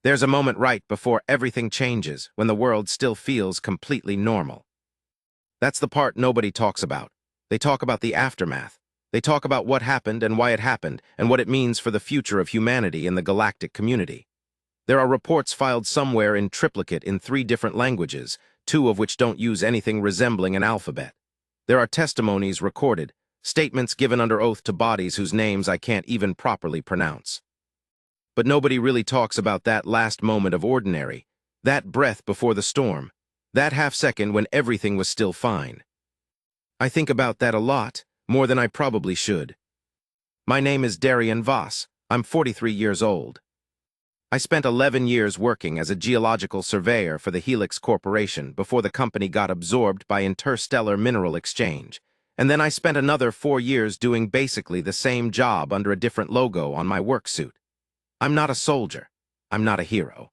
There's a moment right before everything changes, when the world still feels completely normal. That's the part nobody talks about. They talk about the aftermath. They talk about what happened and why it happened, and what it means for the future of humanity and the galactic community. There are reports filed somewhere in triplicate in 3 different languages, 2 of which don't use anything resembling an alphabet. There are testimonies recorded, statements given under oath to bodies whose names I can't even properly pronounce. But nobody really talks about that last moment of ordinary, that breath before the storm, that half-second when everything was still fine. I think about that a lot, more than I probably should. My name is Darian Voss. I'm 43 years old. I spent 11 years working as a geological surveyor for the Helix Corporation before the company got absorbed by Interstellar Mineral Exchange, and then I spent another 4 years doing basically the same job under a different logo on my work suit. I'm not a soldier. I'm not a hero.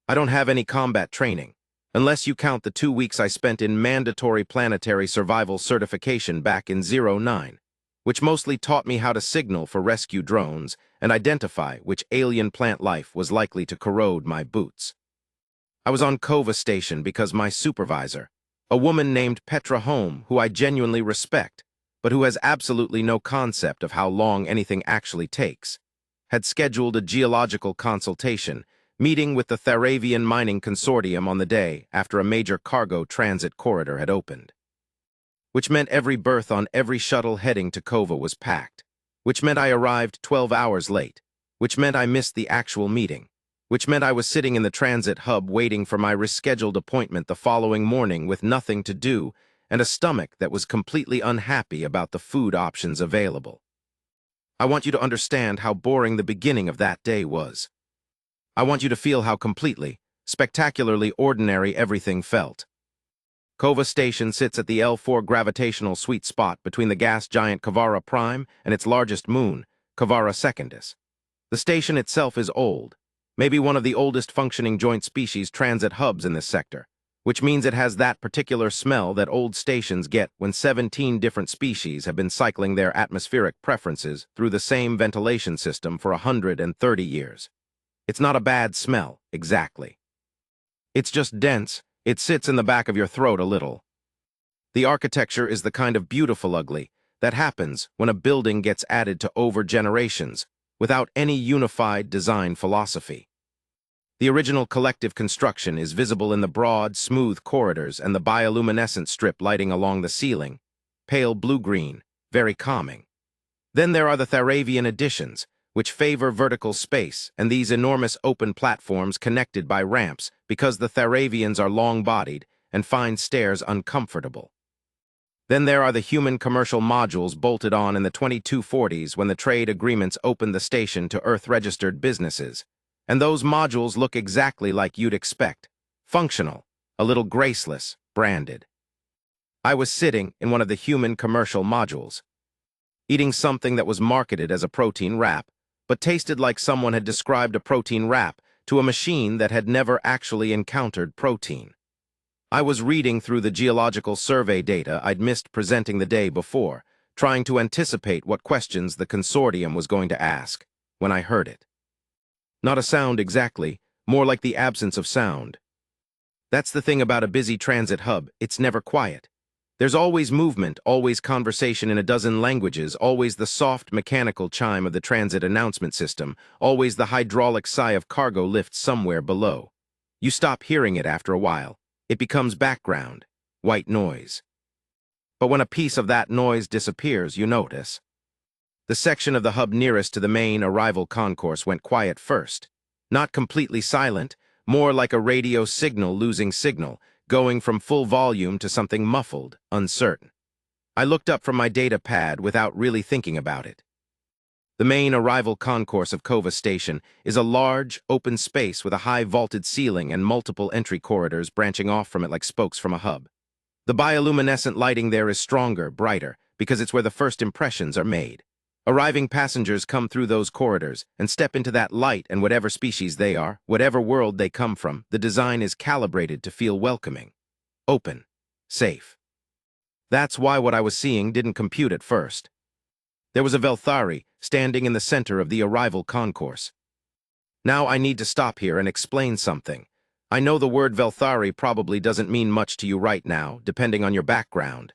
I don't have any combat training, unless you count the 2 weeks I spent in mandatory planetary survival certification back in 09, which mostly taught me how to signal for rescue drones and identify which alien plant life was likely to corrode my boots. I was on Kova Station because my supervisor, a woman named Petra Holm, who I genuinely respect, but who has absolutely no concept of how long anything actually takes, had scheduled a geological consultation, meeting with the Tharavian Mining Consortium on the day after a major cargo transit corridor had opened. Which meant every berth on every shuttle heading to Kova was packed, which meant I arrived 12 hours late, which meant I missed the actual meeting, which meant I was sitting in the transit hub waiting for my rescheduled appointment the following morning with nothing to do and a stomach that was completely unhappy about the food options available. I want you to understand how boring the beginning of that day was. I want you to feel how completely, spectacularly ordinary everything felt. Kova Station sits at the L4 gravitational sweet spot between the gas giant Kavara Prime and its largest moon, Kavara Secundus. The station itself is old, maybe one of the oldest functioning joint species transit hubs in this sector, which means it has that particular smell that old stations get when 17 different species have been cycling their atmospheric preferences through the same ventilation system for 130 years. It's not a bad smell, exactly. It's just dense. It sits in the back of your throat a little. The architecture is the kind of beautiful ugly that happens when a building gets added to over generations without any unified design philosophy. The original collective construction is visible in the broad, smooth corridors and the bioluminescent strip lighting along the ceiling, pale blue-green, very calming. Then there are the Tharavian additions, which favor vertical space and these enormous open platforms connected by ramps because the Tharavians are long-bodied and find stairs uncomfortable. Then there are the human commercial modules bolted on in the 2240s when the trade agreements opened the station to Earth-registered businesses. And those modules look exactly like you'd expect. Functional, a little graceless, branded. I was sitting in one of the human commercial modules, eating something that was marketed as a protein wrap, but tasted like someone had described a protein wrap to a machine that had never actually encountered protein. I was reading through the geological survey data I'd missed presenting the day before, trying to anticipate what questions the consortium was going to ask, when I heard it. Not a sound exactly, more like the absence of sound. That's the thing about a busy transit hub, it's never quiet. There's always movement, always conversation in a dozen languages, always the soft mechanical chime of the transit announcement system, always the hydraulic sigh of cargo lifts somewhere below. You stop hearing it after a while. It becomes background, white noise. But when a piece of that noise disappears, you notice. The section of the hub nearest to the main arrival concourse went quiet first. Not completely silent, more like a radio signal losing signal, going from full volume to something muffled, uncertain. I looked up from my data pad without really thinking about it. The main arrival concourse of Kova Station is a large, open space with a high vaulted ceiling and multiple entry corridors branching off from it like spokes from a hub. The bioluminescent lighting there is stronger, brighter, because it's where the first impressions are made. Arriving passengers come through those corridors and step into that light, and whatever species they are, whatever world they come from, the design is calibrated to feel welcoming, open, safe. That's why what I was seeing didn't compute at first. There was a Velthari standing in the center of the arrival concourse. Now I need to stop here and explain something. I know the word Velthari probably doesn't mean much to you right now, depending on your background.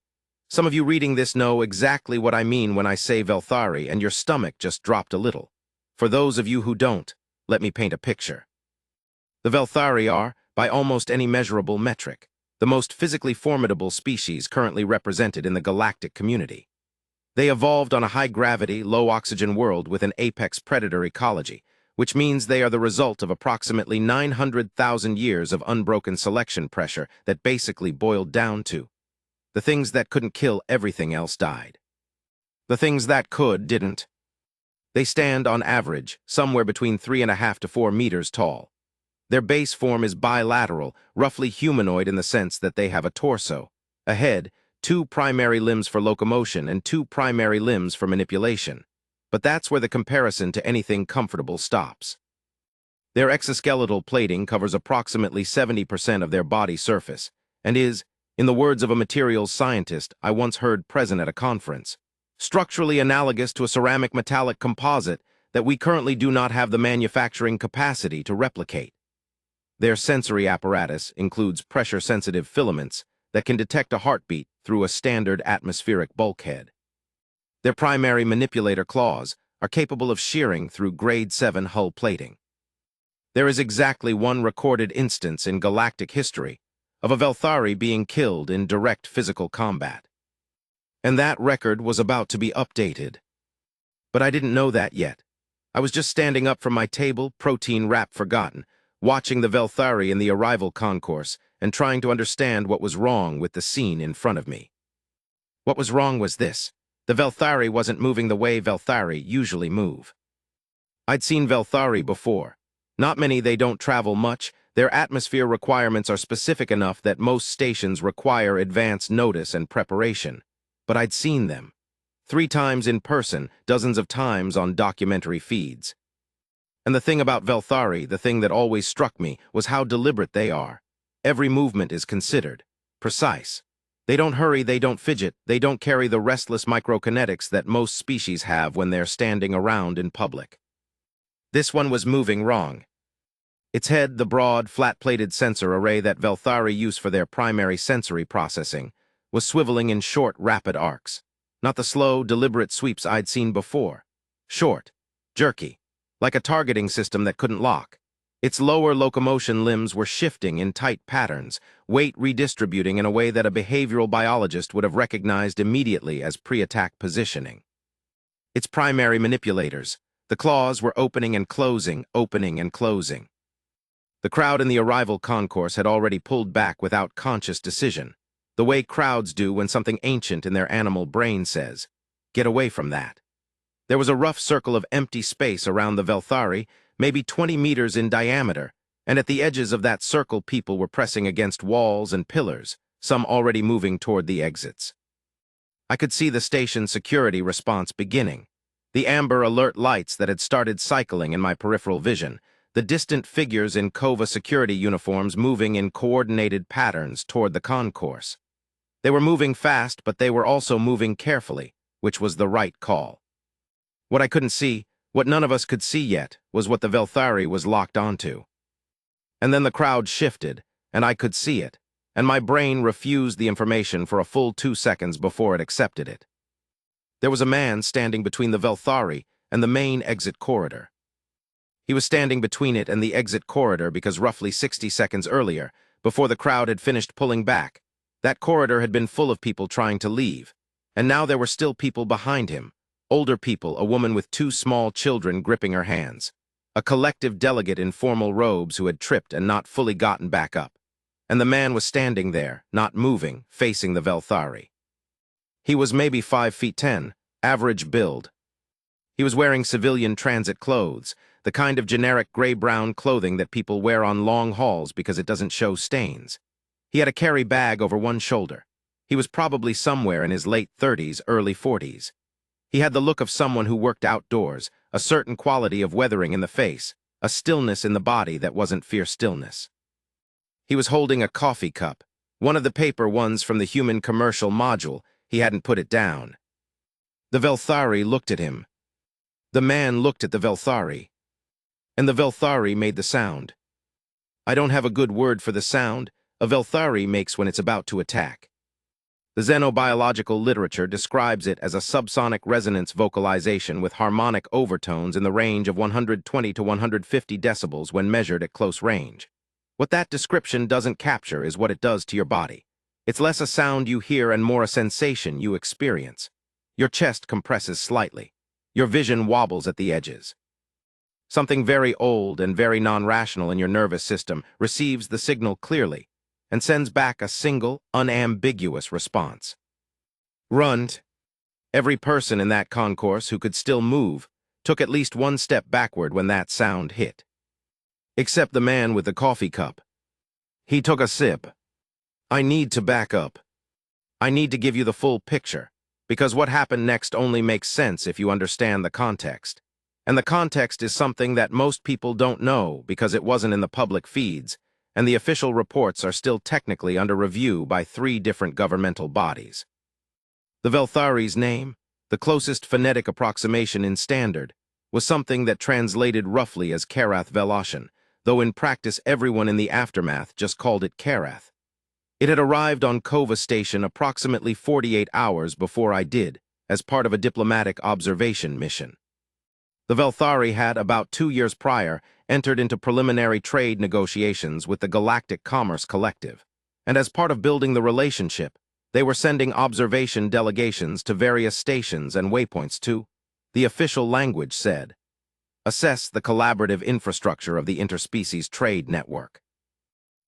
Some of you reading this know exactly what I mean when I say Velthari, and your stomach just dropped a little. For those of you who don't, let me paint a picture. The Velthari are, by almost any measurable metric, the most physically formidable species currently represented in the galactic community. They evolved on a high-gravity, low-oxygen world with an apex predator ecology, which means they are the result of approximately 900,000 years of unbroken selection pressure that basically boiled down to the things that couldn't kill everything else died. The things that could didn't. They stand, on average, somewhere between 3.5 to 4 meters tall. Their base form is bilateral, roughly humanoid in the sense that they have a torso, a head, 2 primary limbs for locomotion, and 2 primary limbs for manipulation. But that's where the comparison to anything comfortable stops. Their exoskeletal plating covers approximately 70% of their body surface, and is, in the words of a materials scientist I once heard present at a conference, structurally analogous to a ceramic metallic composite that we currently do not have the manufacturing capacity to replicate. Their sensory apparatus includes pressure-sensitive filaments that can detect a heartbeat through a standard atmospheric bulkhead. Their primary manipulator claws are capable of shearing through grade 7 hull plating. There is exactly one recorded instance in galactic history of a Velthari being killed in direct physical combat. And that record was about to be updated. But I didn't know that yet. I was just standing up from my table, protein wrap forgotten, watching the Velthari in the arrival concourse and trying to understand what was wrong with the scene in front of me. What was wrong was this. The Velthari wasn't moving the way Velthari usually move. I'd seen Velthari before. Not many, they don't travel much. Their atmosphere requirements are specific enough that most stations require advance notice and preparation. But I'd seen them. 3 times in person, dozens of times on documentary feeds. And the thing about Velthari, the thing that always struck me, was how deliberate they are. Every movement is considered, precise. They don't hurry, they don't fidget, they don't carry the restless microkinetics that most species have when they're standing around in public. This one was moving wrong. Its head, the broad, flat-plated sensor array that Velthari use for their primary sensory processing, was swiveling in short, rapid arcs. Not the slow, deliberate sweeps I'd seen before. Short, jerky, like a targeting system that couldn't lock. Its lower locomotion limbs were shifting in tight patterns, weight redistributing in a way that a behavioral biologist would have recognized immediately as pre-attack positioning. Its primary manipulators, the claws, were opening and closing, opening and closing. The crowd in the arrival concourse had already pulled back without conscious decision, the way crowds do when something ancient in their animal brain says, "Get away from that." There was a rough circle of empty space around the Velthari, maybe 20 meters in diameter, and at the edges of that circle people were pressing against walls and pillars, some already moving toward the exits. I could see the station's security response beginning, the amber alert lights that had started cycling in my peripheral vision, the distant figures in Kova security uniforms moving in coordinated patterns toward the concourse. They were moving fast, but they were also moving carefully, which was the right call. What I couldn't see, what none of us could see yet, was what the Velthari was locked onto. And then the crowd shifted, and I could see it, and my brain refused the information for a full 2 seconds before it accepted it. There was a man standing between the Velthari and the main exit corridor. He was standing between it and the exit corridor because roughly 60 seconds earlier, before the crowd had finished pulling back, that corridor had been full of people trying to leave, and now there were still people behind him. Older people, a woman with 2 small children gripping her hands, a collective delegate in formal robes who had tripped and not fully gotten back up, and the man was standing there, not moving, facing the Velthari. He was maybe 5'10", average build. He was wearing civilian transit clothes, the kind of generic gray-brown clothing that people wear on long hauls because it doesn't show stains. He had a carry bag over one shoulder. He was probably somewhere in his late 30s, early 40s. He had the look of someone who worked outdoors, a certain quality of weathering in the face, a stillness in the body that wasn't fierce stillness. He was holding a coffee cup, one of the paper ones from the human commercial module. He hadn't put it down. The Velthari looked at him. The man looked at the Velthari. and the Velthari made the sound. I don't have a good word for the sound a Velthari makes when it's about to attack. The xenobiological literature describes it as a subsonic resonance vocalization with harmonic overtones in the range of 120 to 150 decibels when measured at close range. What that description doesn't capture is what it does to your body. It's less a sound you hear and more a sensation you experience. Your chest compresses slightly. Your vision wobbles at the edges. Something very old and very non-rational in your nervous system receives the signal clearly and sends back a single, unambiguous response. Runt. Every person in that concourse who could still move took at least one step backward when that sound hit. Except the man with the coffee cup. He took a sip. I need to back up. I need to give you the full picture, because what happened next only makes sense if you understand the context. And the context is something that most people don't know because it wasn't in the public feeds, and the official reports are still technically under review by 3 different governmental bodies. The Velthari's name, the closest phonetic approximation in standard, was something that translated roughly as Karath Veloshan, though in practice everyone in the aftermath just called it Karath. It had arrived on Kova Station approximately 48 hours before I did, as part of a diplomatic observation mission. The Velthari had, about 2 years prior, entered into preliminary trade negotiations with the Galactic Commerce Collective, and as part of building the relationship, they were sending observation delegations to various stations and waypoints to, the official language said, assess the collaborative infrastructure of the interspecies trade network.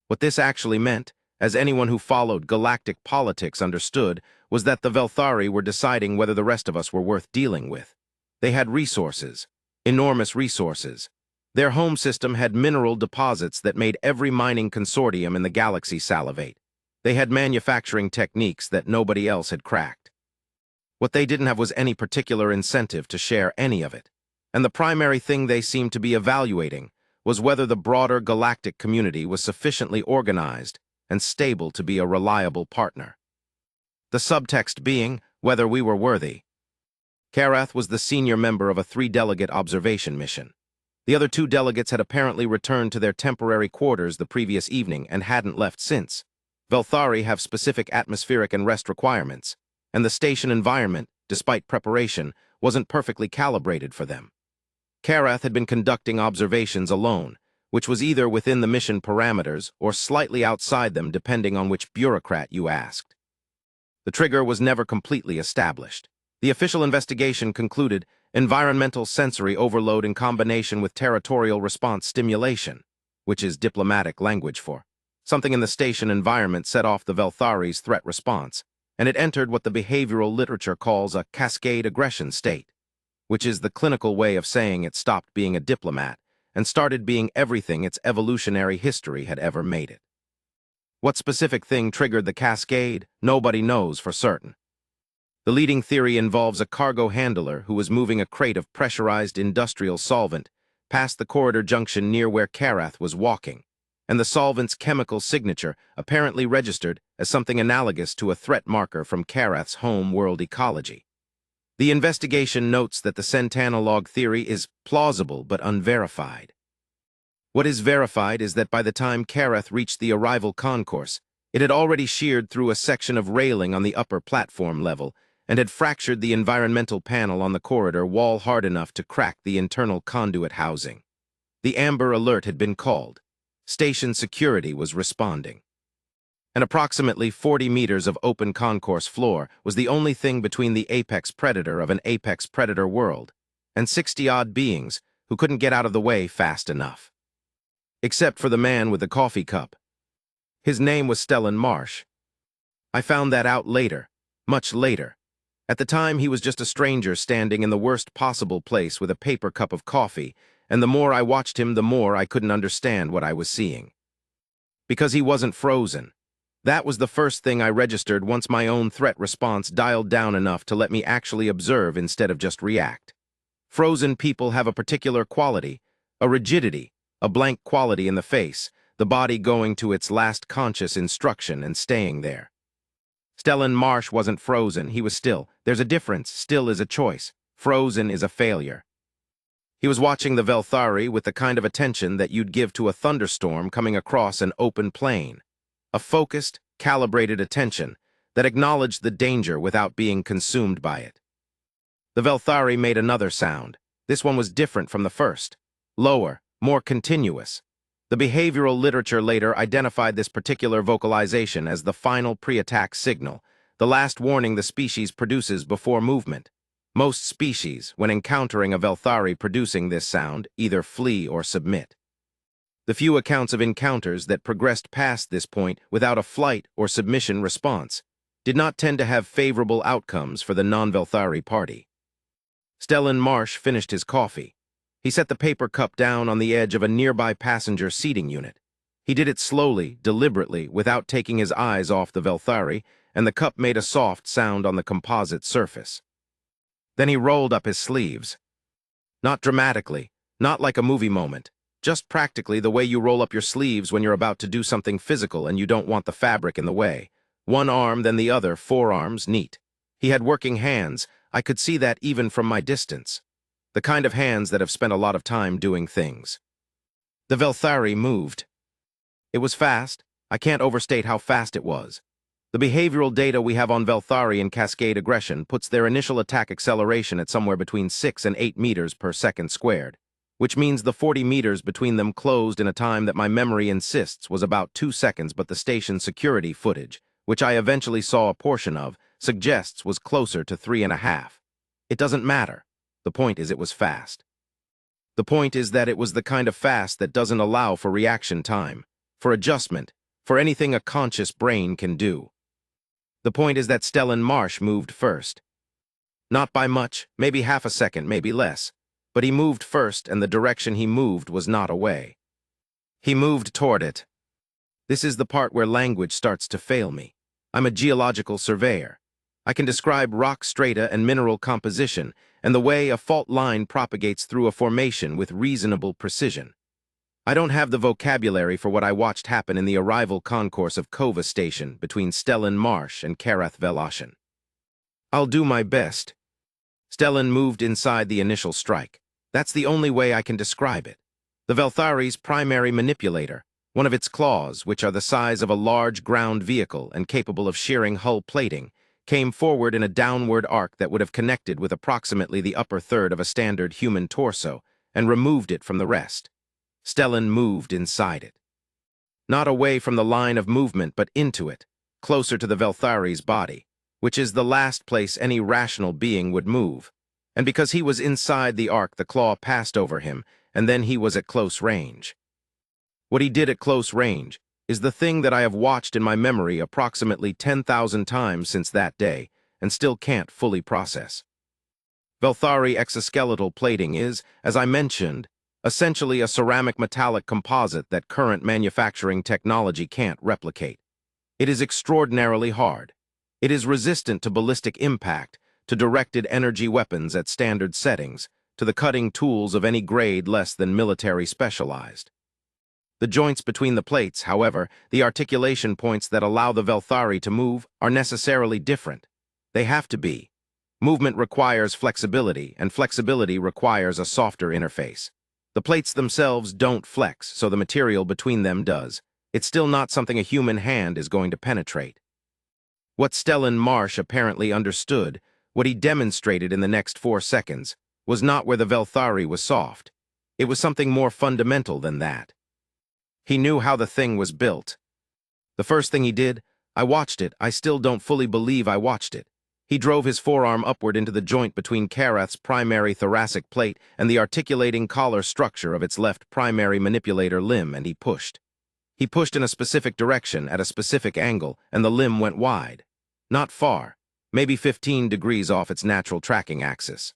What this actually meant, as anyone who followed galactic politics understood, was that the Velthari were deciding whether the rest of us were worth dealing with. They had resources, enormous resources. Their home system had mineral deposits that made every mining consortium in the galaxy salivate. They had manufacturing techniques that nobody else had cracked. What they didn't have was any particular incentive to share any of it, and the primary thing they seemed to be evaluating was whether the broader galactic community was sufficiently organized and stable to be a reliable partner. The subtext being whether we were worthy. Karath was the senior member of a 3-delegate observation mission. The other 2 delegates had apparently returned to their temporary quarters the previous evening and hadn't left since. Velthari have specific atmospheric and rest requirements, and the station environment, despite preparation, wasn't perfectly calibrated for them. Karath had been conducting observations alone, which was either within the mission parameters or slightly outside them depending on which bureaucrat you asked. The trigger was never completely established. The official investigation concluded environmental sensory overload in combination with territorial response stimulation, which is diplomatic language for something in the station environment set off the Velthari's threat response, and it entered what the behavioral literature calls a cascade aggression state, which is the clinical way of saying it stopped being a diplomat and started being everything its evolutionary history had ever made it. What specific thing triggered the cascade, nobody knows for certain. The leading theory involves a cargo handler who was moving a crate of pressurized industrial solvent past the corridor junction near where Karath was walking, and the solvent's chemical signature apparently registered as something analogous to a threat marker from Karath's home world ecology. The investigation notes that the centanologue theory is plausible but unverified. What is verified is that by the time Karath reached the arrival concourse, it had already sheared through a section of railing on the upper platform level and had fractured the environmental panel on the corridor wall hard enough to crack the internal conduit housing. The Amber Alert had been called. Station security was responding. And approximately 40 meters of open concourse floor was the only thing between the apex predator of an apex predator world, and 60-odd beings who couldn't get out of the way fast enough. Except for the man with the coffee cup. His name was Stellan Marsh. I found that out later, much later. At the time, he was just a stranger standing in the worst possible place with a paper cup of coffee, and the more I watched him, the more I couldn't understand what I was seeing. Because he wasn't frozen. That was the first thing I registered once my own threat response dialed down enough to let me actually observe instead of just react. Frozen people have a particular quality, a rigidity, a blank quality in the face, the body going to its last conscious instruction and staying there. Stellan Marsh wasn't frozen, he was still. There's a difference, still is a choice. Frozen is a failure. He was watching the Velthari with the kind of attention that you'd give to a thunderstorm coming across an open plain. A focused, calibrated attention that acknowledged the danger without being consumed by it. The Velthari made another sound. This one was different from the first. Lower, more continuous. The behavioral literature later identified this particular vocalization as the final pre-attack signal, the last warning the species produces before movement. Most species, when encountering a Velthari producing this sound, either flee or submit. The few accounts of encounters that progressed past this point without a flight or submission response did not tend to have favorable outcomes for the non-Velthari party. Stellan Marsh finished his coffee. He set the paper cup down on the edge of a nearby passenger seating unit. He did it slowly, deliberately, without taking his eyes off the Velthari, and the cup made a soft sound on the composite surface. Then he rolled up his sleeves. Not dramatically, not like a movie moment, just practically the way you roll up your sleeves when you're about to do something physical and you don't want the fabric in the way. One arm, then the other, forearms, neat. He had working hands. I could see that even from my distance. The kind of hands that have spent a lot of time doing things. The Velthari moved. It was fast. I can't overstate how fast it was. The behavioral data we have on Velthari and cascade aggression puts their initial attack acceleration at somewhere between 6 and 8 meters per second squared, which means the 40 meters between them closed in a time that my memory insists was about 2 seconds, but the station security footage, which I eventually saw a portion of, suggests was closer to 3.5. It doesn't matter. The point is it was fast. The point is that it was the kind of fast that doesn't allow for reaction time, for adjustment, for anything a conscious brain can do. The point is that Stellan Marsh moved first. Not by much, maybe half a second, maybe less, but he moved first, and the direction he moved was not away. He moved toward it. This is the part where language starts to fail me. I'm a geological surveyor. I can describe rock strata and mineral composition and the way a fault line propagates through a formation with reasonable precision. I don't have the vocabulary for what I watched happen in the arrival concourse of Kova Station between Stellan Marsh and Karath Velashin. I'll do my best. Stellan moved inside the initial strike. That's the only way I can describe it. The Velthari's primary manipulator, one of its claws, which are the size of a large ground vehicle and capable of shearing hull plating, came forward in a downward arc that would have connected with approximately the upper third of a standard human torso and removed it from the rest. Stellan moved inside it. Not away from the line of movement, but into it, closer to the Velthari's body, which is the last place any rational being would move. And because he was inside the arc, the claw passed over him, and then he was at close range. What he did at close range is the thing that I have watched in my memory approximately 10,000 times since that day, and still can't fully process. Velthari exoskeletal plating is, as I mentioned, essentially a ceramic metallic composite that current manufacturing technology can't replicate. It is extraordinarily hard. It is resistant to ballistic impact, to directed energy weapons at standard settings, to the cutting tools of any grade less than military specialized. The joints between the plates, however, the articulation points that allow the Velthari to move, are necessarily different. They have to be. Movement requires flexibility, and flexibility requires a softer interface. The plates themselves don't flex, so the material between them does. It's still not something a human hand is going to penetrate. What Stellan Marsh apparently understood, what he demonstrated in the next 4 seconds, was not where the Velthari was soft. It was something more fundamental than that. He knew how the thing was built. The first thing he did, I watched it. I still don't fully believe I watched it. He drove his forearm upward into the joint between Karath's primary thoracic plate and the articulating collar structure of its left primary manipulator limb, and he pushed. He pushed in a specific direction at a specific angle, and the limb went wide. Not far, maybe 15 degrees off its natural tracking axis.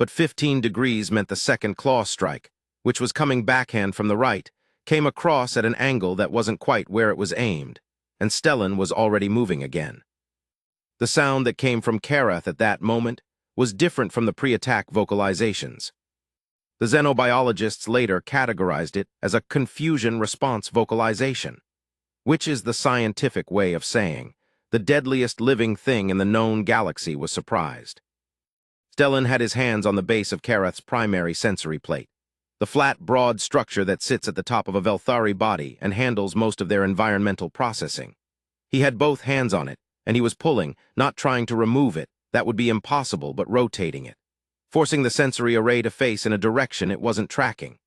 But 15 degrees meant the second claw strike, which was coming backhand from the right, came across at an angle that wasn't quite where it was aimed, and Stellan was already moving again. The sound that came from Karath at that moment was different from the pre-attack vocalizations. The xenobiologists later categorized it as a confusion response vocalization, which is the scientific way of saying the deadliest living thing in the known galaxy was surprised. Stellan had his hands on the base of Kareth's primary sensory plate, the flat, broad structure that sits at the top of a Velthari body and handles most of their environmental processing. He had both hands on it, and he was pulling, not trying to remove it. That would be impossible, but rotating it, forcing the sensory array to face in a direction it wasn't tracking.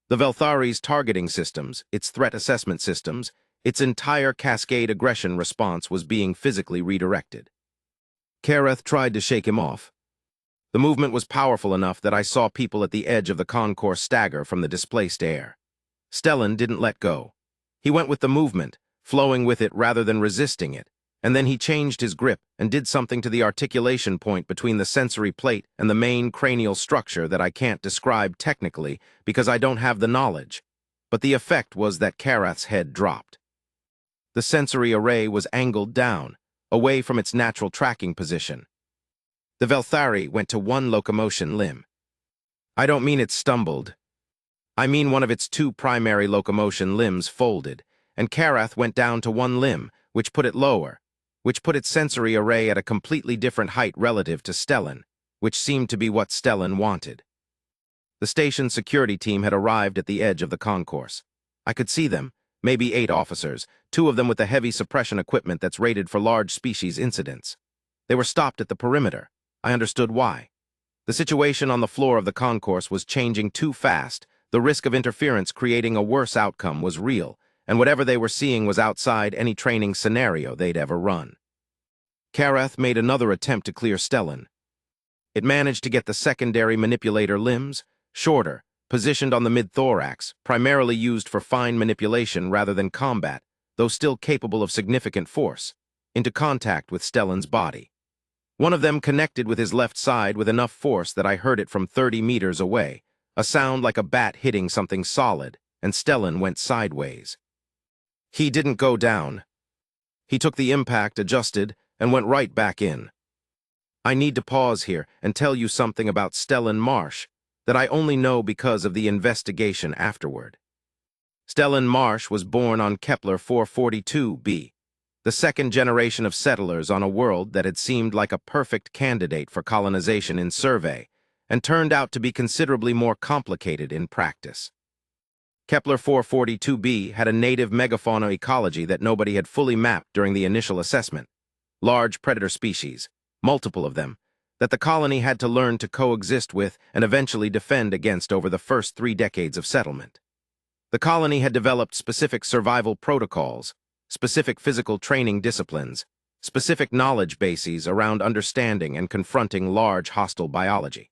The Velthari's targeting systems, its threat assessment systems, its entire cascade aggression response was being physically redirected. Kareth tried to shake him off. The movement was powerful enough that I saw people at the edge of the concourse stagger from the displaced air. Stellan didn't let go. He went with the movement, flowing with it rather than resisting it, and then he changed his grip and did something to the articulation point between the sensory plate and the main cranial structure that I can't describe technically because I don't have the knowledge. But the effect was that Kareth's head dropped. The sensory array was angled down, away from its natural tracking position. The Velthari went to one locomotion limb. I don't mean it stumbled. I mean one of its two primary locomotion limbs folded, and Kareth went down to one limb, which put it lower, which put its sensory array at a completely different height relative to Stellan, which seemed to be what Stellan wanted. The station's security team had arrived at the edge of the concourse. I could see them, maybe 8 officers, 2 of them with the heavy suppression equipment that's rated for large species incidents. They were stopped at the perimeter. I understood why. The situation on the floor of the concourse was changing too fast. The risk of interference creating a worse outcome was real, and whatever they were seeing was outside any training scenario they'd ever run. Kareth made another attempt to clear Stellan. It managed to get the secondary manipulator limbs, shorter, positioned on the mid-thorax, primarily used for fine manipulation rather than combat, though still capable of significant force, into contact with Stellan's body. One of them connected with his left side with enough force that I heard it from 30 meters away, a sound like a bat hitting something solid, and Stellan went sideways. He didn't go down. He took the impact, adjusted, and went right back in. I need to pause here and tell you something about Stellan Marsh that I only know because of the investigation afterward. Stellan Marsh was born on Kepler 442b, the second generation of settlers on a world that had seemed like a perfect candidate for colonization in survey, and turned out to be considerably more complicated in practice. Kepler 442b had a native megafauna ecology that nobody had fully mapped during the initial assessment. Large predator species, multiple of them, that the colony had to learn to coexist with and eventually defend against over the first 3 decades of settlement. The colony had developed specific survival protocols, specific physical training disciplines, specific knowledge bases around understanding and confronting large hostile biology.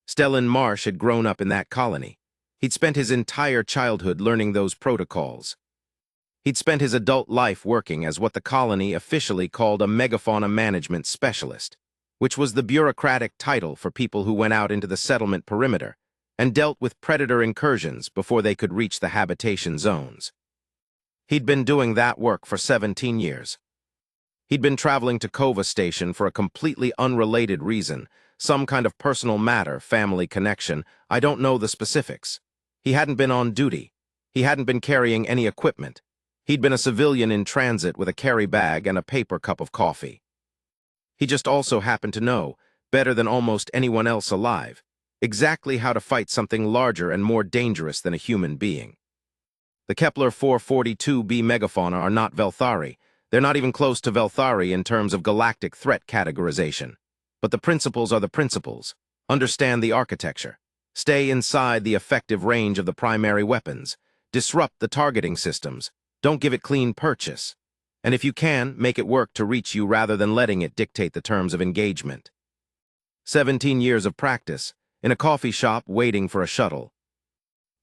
Stellan Marsh had grown up in that colony. He'd spent his entire childhood learning those protocols. He'd spent his adult life working as what the colony officially called a megafauna management specialist, which was the bureaucratic title for people who went out into the settlement perimeter and dealt with predator incursions before they could reach the habitation zones. He'd been doing that work for 17 years. He'd been traveling to Kova Station for a completely unrelated reason, some kind of personal matter, family connection. I don't know the specifics. He hadn't been on duty. He hadn't been carrying any equipment. He'd been a civilian in transit with a carry bag and a paper cup of coffee. He just also happened to know, better than almost anyone else alive, exactly how to fight something larger and more dangerous than a human being. The Kepler 442b megafauna are not Velthari. They're not even close to Velthari in terms of galactic threat categorization. But the principles are the principles. Understand the architecture. Stay inside the effective range of the primary weapons. Disrupt the targeting systems. Don't give it clean purchase. And if you can, make it work to reach you rather than letting it dictate the terms of engagement. 17 years of practice, in a coffee shop waiting for a shuttle.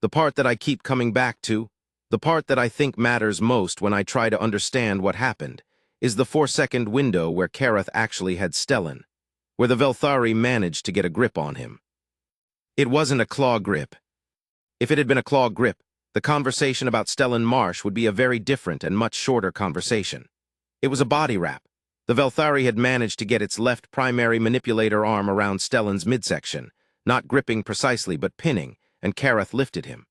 The part that I keep coming back to, the part that I think matters most when I try to understand what happened, is the 4-second window where Kareth actually had Stellan, where the Velthari managed to get a grip on him. It wasn't a claw grip. If it had been a claw grip, the conversation about Stellan Marsh would be a very different and much shorter conversation. It was a body wrap. The Velthari had managed to get its left primary manipulator arm around Stellan's midsection, not gripping precisely but pinning, and Kareth lifted him.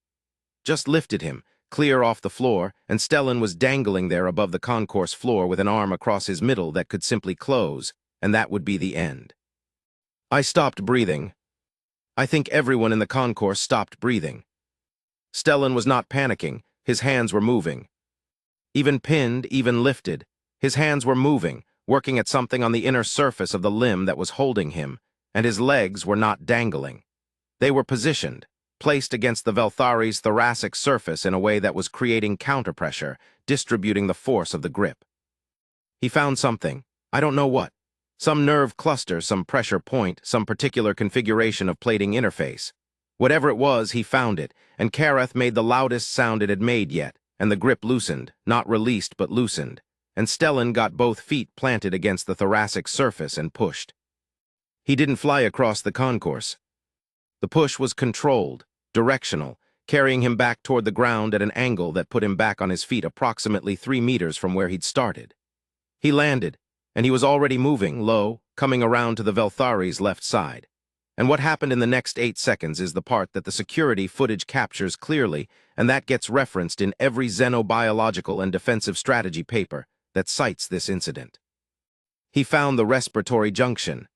Just lifted him, clear off the floor, and Stellan was dangling there above the concourse floor with an arm across his middle that could simply close, and that would be the end. I stopped breathing. I think everyone in the concourse stopped breathing. Stellan was not panicking. His hands were moving. Even pinned, even lifted, his hands were moving, working at something on the inner surface of the limb that was holding him, and his legs were not dangling. They were positioned, placed against the Velthari's thoracic surface in a way that was creating counterpressure, distributing the force of the grip. He found something. I don't know what. Some nerve cluster, some pressure point, some particular configuration of plating interface. Whatever it was, he found it, and Kareth made the loudest sound it had made yet, and the grip loosened, not released but loosened, and Stellan got both feet planted against the thoracic surface and pushed. He didn't fly across the concourse. The push was controlled, directional, carrying him back toward the ground at an angle that put him back on his feet approximately 3 meters from where he'd started. He landed, and he was already moving, low, coming around to the Velthari's left side. And what happened in the next 8 seconds is the part that the security footage captures clearly, and that gets referenced in every xenobiological and defensive strategy paper that cites this incident. He found the respiratory junction.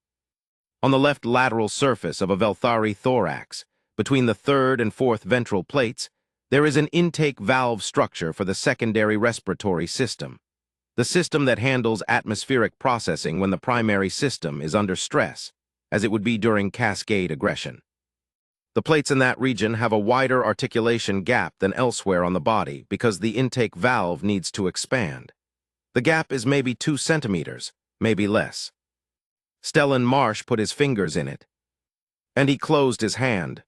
On the left lateral surface of a Velthari thorax, between the third and fourth ventral plates, there is an intake valve structure for the secondary respiratory system, the system that handles atmospheric processing when the primary system is under stress, as it would be during cascade aggression. The plates in that region have a wider articulation gap than elsewhere on the body because the intake valve needs to expand. The gap is maybe 2 centimeters, maybe less. Stellan Marsh put his fingers in it, and he closed his hand.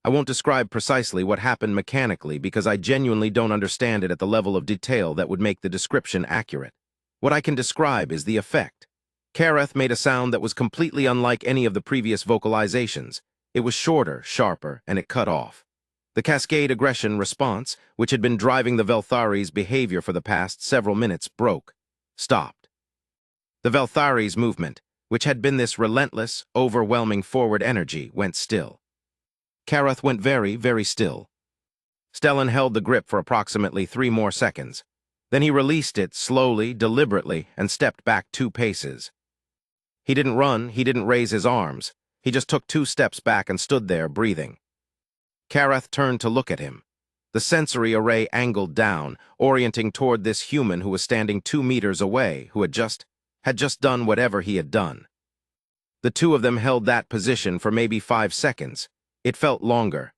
I won't describe precisely what happened mechanically because I genuinely don't understand it at the level of detail that would make the description accurate. What I can describe is the effect. Kareth made a sound that was completely unlike any of the previous vocalizations. It was shorter, sharper, and it cut off. The cascade aggression response, which had been driving the Velthari's behavior for the past several minutes, broke, stopped. The Velthari's movement, which had been this relentless, overwhelming forward energy, went still. Kareth went very, very still. Stellan held the grip for approximately 3 more seconds. Then he released it slowly, deliberately, and stepped back 2 paces. He didn't run, he didn't raise his arms. He just took 2 steps back and stood there, breathing. Kareth turned to look at him. The sensory array angled down, orienting toward this human who was standing 2 meters away, who had just done whatever he had done. The 2 of them held that position for maybe 5 seconds. It felt longer.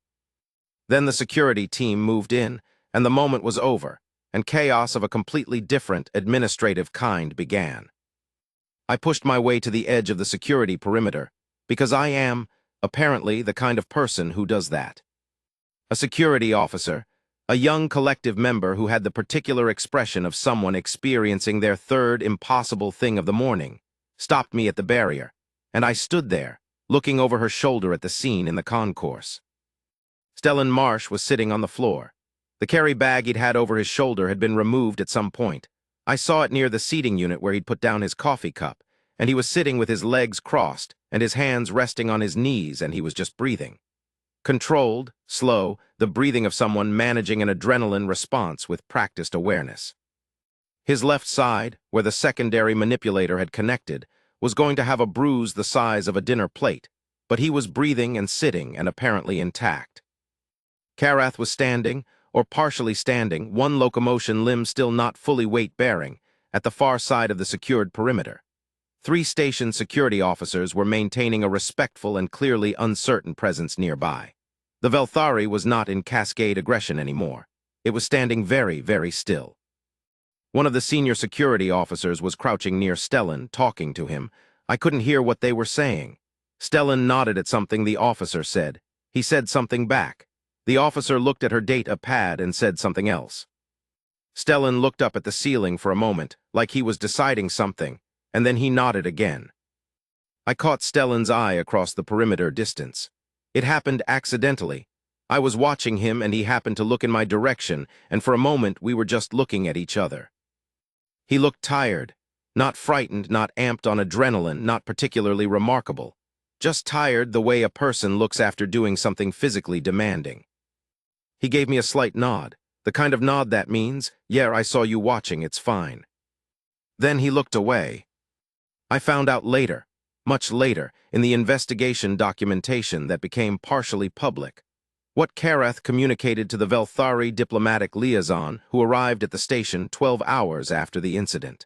Then the security team moved in, and the moment was over, and chaos of a completely different administrative kind began. I pushed my way to the edge of the security perimeter, because I am, apparently, the kind of person who does that. A security officer, a young collective member who had the particular expression of someone experiencing their third impossible thing of the morning, stopped me at the barrier, and I stood there, looking over her shoulder at the scene in the concourse. Stellan Marsh was sitting on the floor. The carry bag he'd had over his shoulder had been removed at some point. I saw it near the seating unit where he'd put down his coffee cup, and he was sitting with his legs crossed and his hands resting on his knees, and he was just breathing. Controlled, slow, the breathing of someone managing an adrenaline response with practiced awareness. His left side, where the secondary manipulator had connected, was going to have a bruise the size of a dinner plate, but he was breathing and sitting and apparently intact. Kareth was standing, or partially standing, one locomotion limb still not fully weight-bearing, at the far side of the secured perimeter. 3 station security officers were maintaining a respectful and clearly uncertain presence nearby. The Velthari was not in cascade aggression anymore. It was standing very, very still. One of the senior security officers was crouching near Stellan, talking to him. I couldn't hear what they were saying. Stellan nodded at something the officer said. He said something back. The officer looked at her data pad and said something else. Stellan looked up at the ceiling for a moment, like he was deciding something, and then he nodded again. I caught Stellan's eye across the perimeter distance. It happened accidentally. I was watching him and he happened to look in my direction, and for a moment we were just looking at each other. He looked tired, not frightened, not amped on adrenaline, not particularly remarkable. Just tired the way a person looks after doing something physically demanding. He gave me a slight nod, the kind of nod that means, yeah, I saw you watching, it's fine. Then he looked away. I found out later. much later, in the investigation documentation that became partially public. What Karath communicated to the Velthari diplomatic liaison, who arrived at the station 12 hours after the incident.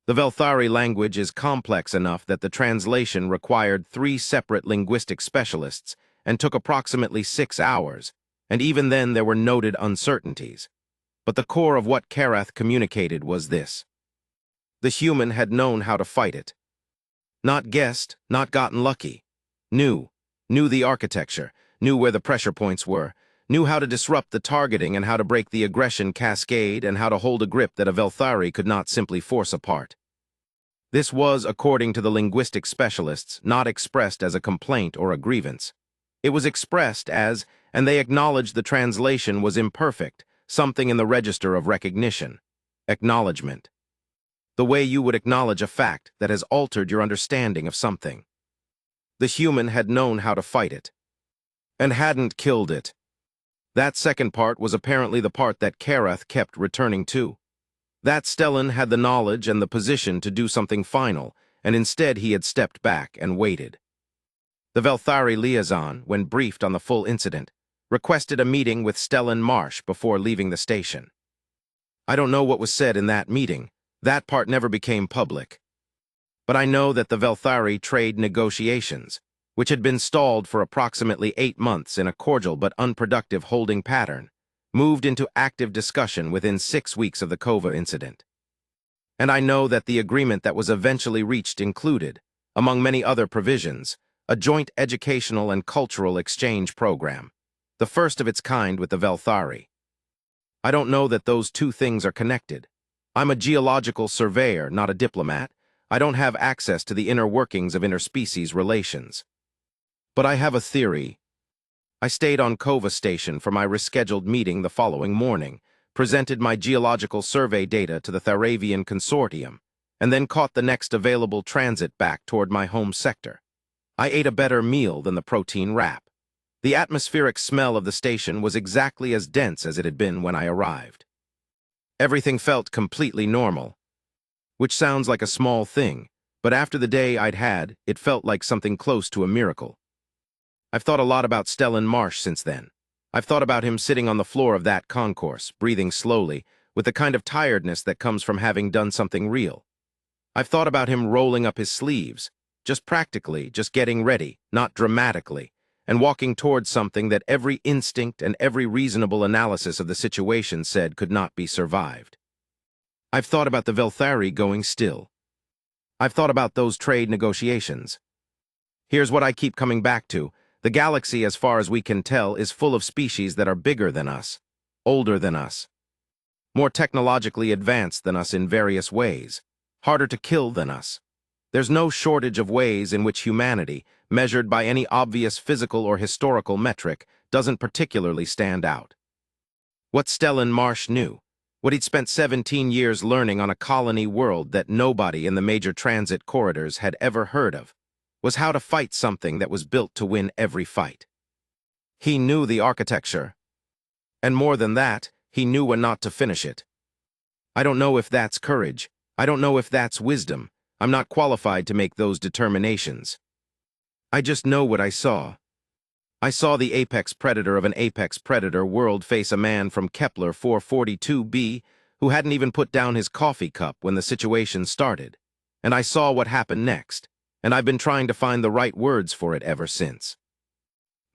The Velthari language is complex enough that the translation required 3 separate linguistic specialists and took approximately 6 hours, and even then there were noted uncertainties. But the core of what Karath communicated was this. The human had known how to fight it. Not guessed, not gotten lucky. Knew the architecture, knew where the pressure points were, knew how to disrupt the targeting and how to break the aggression cascade and how to hold a grip that a Velthari could not simply force apart. This was, according to the linguistic specialists, not expressed as a complaint or a grievance. It was expressed as, and they acknowledged the translation was imperfect, something in the register of recognition. Acknowledgement. The way you would acknowledge a fact that has altered your understanding of something. The human had known how to fight it, and hadn't killed it. That second part was apparently the part that Karath kept returning to. That Stellan had the knowledge and the position to do something final, and instead he had stepped back and waited. The Velthari liaison, when briefed on the full incident, requested a meeting with Stellan Marsh before leaving the station. I don't know what was said in that meeting. That part never became public. But I know that the Velthari trade negotiations, which had been stalled for approximately 8 months in a cordial but unproductive holding pattern, moved into active discussion within 6 weeks of the Kova incident. And I know that the agreement that was eventually reached included, among many other provisions, a joint educational and cultural exchange program, the first of its kind with the Velthari. I don't know that those two things are connected. I'm a geological surveyor, not a diplomat. I don't have access to the inner workings of interspecies relations. But I have a theory. I stayed on Kova Station for my rescheduled meeting the following morning, presented my geological survey data to the Tharavian Consortium, and then caught the next available transit back toward my home sector. I ate a better meal than the protein wrap. The atmospheric smell of the station was exactly as dense as it had been when I arrived. Everything felt completely normal, which sounds like a small thing, but after the day I'd had, it felt like something close to a miracle. I've thought a lot about Stellan Marsh since then. I've thought about him sitting on the floor of that concourse, breathing slowly, with the kind of tiredness that comes from having done something real. I've thought about him rolling up his sleeves, just practically, just getting ready, not dramatically, and walking towards something that every instinct and every reasonable analysis of the situation said could not be survived. I've thought about the Velthari going still. I've thought about those trade negotiations. Here's what I keep coming back to. The galaxy, as far as we can tell, is full of species that are bigger than us, older than us, more technologically advanced than us in various ways, harder to kill than us. There's no shortage of ways in which humanity, measured by any obvious physical or historical metric, doesn't particularly stand out. What Stellan Marsh knew, what he'd spent 17 years learning on a colony world that nobody in the major transit corridors had ever heard of, was how to fight something that was built to win every fight. He knew the architecture, and more than that, he knew when not to finish it. I don't know if that's courage. I don't know if that's wisdom. I'm not qualified to make those determinations. I just know what I saw. I saw the apex predator of an apex predator world face a man from Kepler 442b who hadn't even put down his coffee cup when the situation started. And I saw what happened next, and I've been trying to find the right words for it ever since.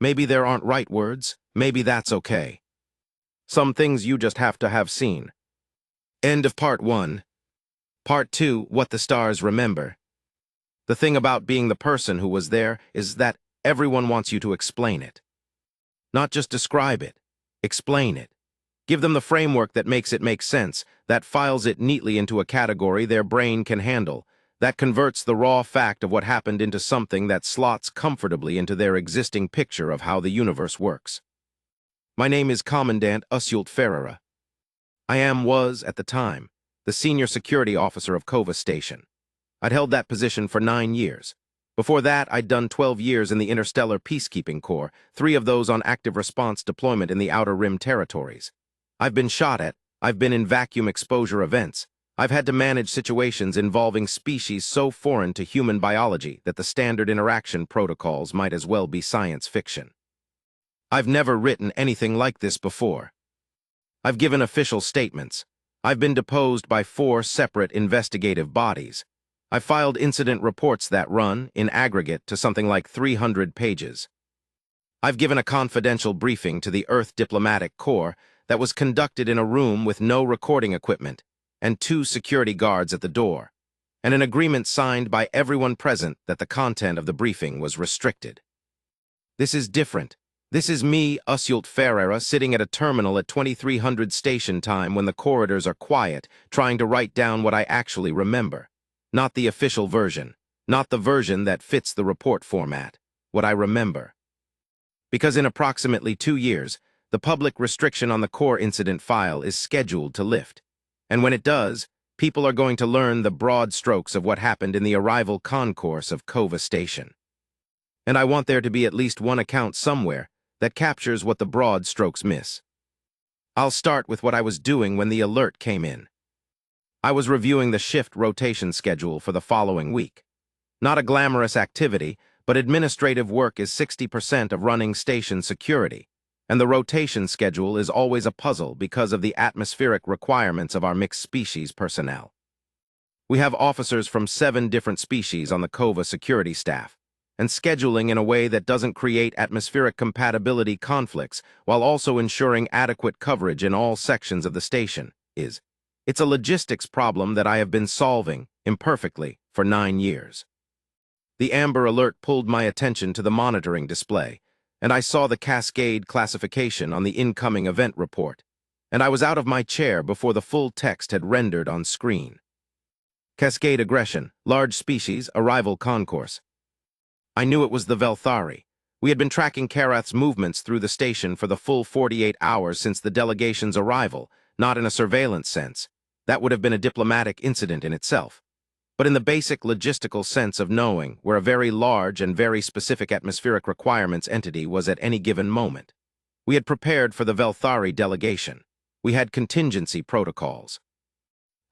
Maybe there aren't right words. Maybe that's okay. Some things you just have to have seen. End of Part 1. Part 2, What the Stars Remember. The thing about being the person who was there is that everyone wants you to explain it. Not just describe it. Explain it. Give them the framework that makes it make sense, that files it neatly into a category their brain can handle, that converts the raw fact of what happened into something that slots comfortably into their existing picture of how the universe works. My name is Commandant Usult Ferreira. Was, at the time, the senior security officer of Kova Station. I'd held that position for 9 years. Before that, I'd done 12 years in the Interstellar Peacekeeping Corps, 3 of those on active response deployment in the Outer Rim territories. I've been shot at, I've been in vacuum exposure events, I've had to manage situations involving species so foreign to human biology that the standard interaction protocols might as well be science fiction. I've never written anything like this before. I've given official statements. I've been deposed by 4 separate investigative bodies. I've filed incident reports that run, in aggregate, to something like 300 pages. I've given a confidential briefing to the Earth Diplomatic Corps that was conducted in a room with no recording equipment and 2 security guards at the door, and an agreement signed by everyone present that the content of the briefing was restricted. This is different. This is me, Usult Ferreira, sitting at a terminal at 2300 station time when the corridors are quiet, trying to write down what I actually remember. Not the official version, not the version that fits the report format, what I remember. Because in approximately 2 years, the public restriction on the core incident file is scheduled to lift. And when it does, people are going to learn the broad strokes of what happened in the arrival concourse of Kova Station. And I want there to be at least one account somewhere that captures what the broad strokes miss. I'll start with what I was doing when the alert came in. I was reviewing the shift rotation schedule for the following week. Not a glamorous activity, but administrative work is 60% of running station security, and the rotation schedule is always a puzzle because of the atmospheric requirements of our mixed species personnel. We have officers from 7 different species on the Kova security staff, and scheduling in a way that doesn't create atmospheric compatibility conflicts while also ensuring adequate coverage in all sections of the station it's a logistics problem that I have been solving, imperfectly, for 9 years. The Amber Alert pulled my attention to the monitoring display, and I saw the cascade classification on the incoming event report, and I was out of my chair before the full text had rendered on screen. Cascade aggression, large species, arrival concourse. I knew it was the Velthari. We had been tracking Karath's movements through the station for the full 48 hours since the delegation's arrival, not in a surveillance sense. That would have been a diplomatic incident in itself, but in the basic logistical sense of knowing where a very large and very specific atmospheric requirements entity was at any given moment. We had prepared for the Velthari delegation. We had contingency protocols.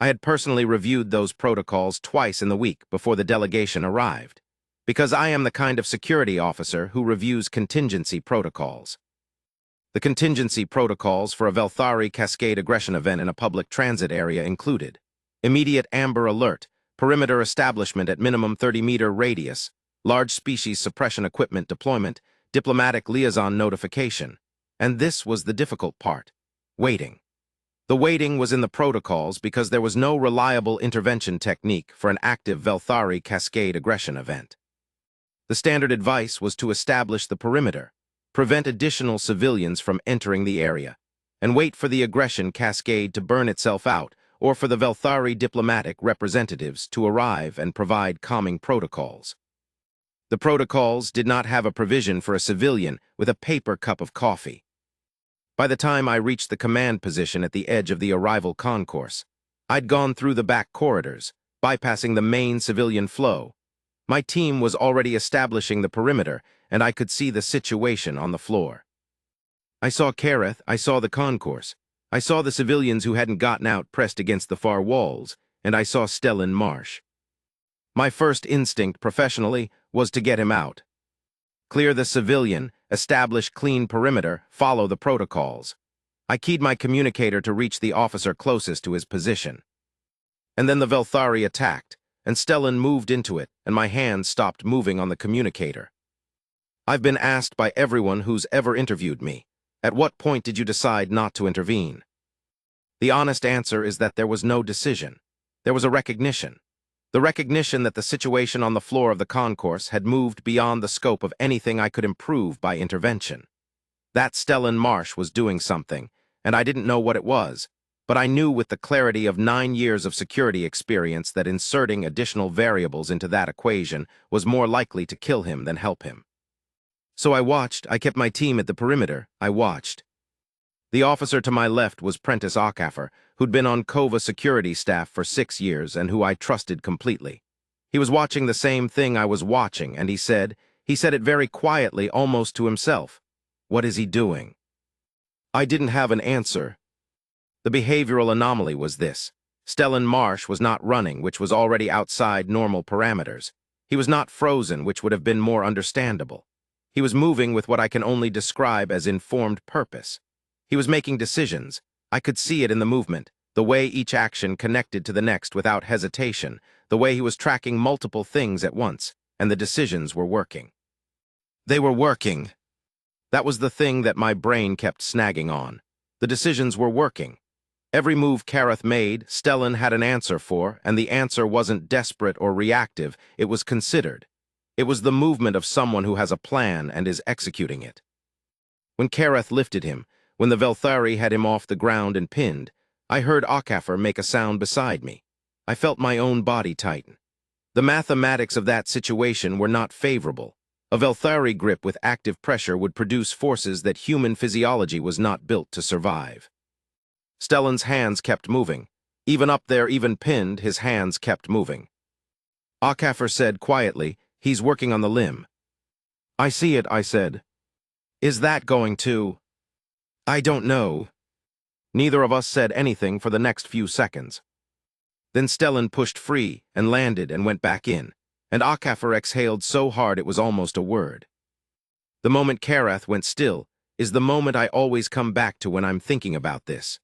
I had personally reviewed those protocols twice in the week before the delegation arrived, because I am the kind of security officer who reviews contingency protocols. The contingency protocols for a Velthari cascade aggression event in a public transit area included immediate Amber Alert, perimeter establishment at minimum 30-meter radius, large species suppression equipment deployment, diplomatic liaison notification, and this was the difficult part, waiting. The waiting was in the protocols because there was no reliable intervention technique for an active Velthari cascade aggression event. The standard advice was to establish the perimeter, prevent additional civilians from entering the area, and wait for the aggression cascade to burn itself out or for the Velthari diplomatic representatives to arrive and provide calming protocols. The protocols did not have a provision for a civilian with a paper cup of coffee. By the time I reached the command position at the edge of the arrival concourse, I'd gone through the back corridors, bypassing the main civilian flow. My team was already establishing the perimeter, and I could see the situation on the floor. I saw Karath, I saw the concourse, I saw the civilians who hadn't gotten out pressed against the far walls, and I saw Stellan Marsh. My first instinct, professionally, was to get him out. Clear the civilian, establish clean perimeter, follow the protocols. I keyed my communicator to reach the officer closest to his position. And then the Velthari attacked, and Stellan moved into it, and my hand stopped moving on the communicator. I've been asked by everyone who's ever interviewed me, at what point did you decide not to intervene? The honest answer is that there was no decision. There was a recognition. The recognition that the situation on the floor of the concourse had moved beyond the scope of anything I could improve by intervention. That Stellan Marsh was doing something, and I didn't know what it was, but I knew with the clarity of 9 years of security experience that inserting additional variables into that equation was more likely to kill him than help him. So I watched, I kept my team at the perimeter, I watched. The officer to my left was Prentice Ockafer, who'd been on Kova security staff for 6 years and who I trusted completely. He was watching the same thing I was watching, and he said it very quietly, almost to himself. What is he doing? I didn't have an answer. The behavioral anomaly was this. Stellan Marsh was not running, which was already outside normal parameters. He was not frozen, which would have been more understandable. He was moving with what I can only describe as informed purpose. He was making decisions. I could see it in the movement, the way each action connected to the next without hesitation, the way he was tracking multiple things at once, and the decisions were working. They were working. That was the thing that my brain kept snagging on. The decisions were working. Every move Kareth made, Stellan had an answer for, and the answer wasn't desperate or reactive, it was considered. It was the movement of someone who has a plan and is executing it. When Kareth lifted him, when the Velthari had him off the ground and pinned, I heard Akafar make a sound beside me. I felt my own body tighten. The mathematics of that situation were not favorable. A Velthari grip with active pressure would produce forces that human physiology was not built to survive. Stellan's hands kept moving. Even up there, even pinned, his hands kept moving. Akafar said quietly, "He's working on the limb." "I see it," I said. "Is that going to?" "I don't know." Neither of us said anything for the next few seconds. Then Stellan pushed free and landed and went back in, and Akafar exhaled so hard it was almost a word. The moment Kareth went still is the moment I always come back to when I'm thinking about this.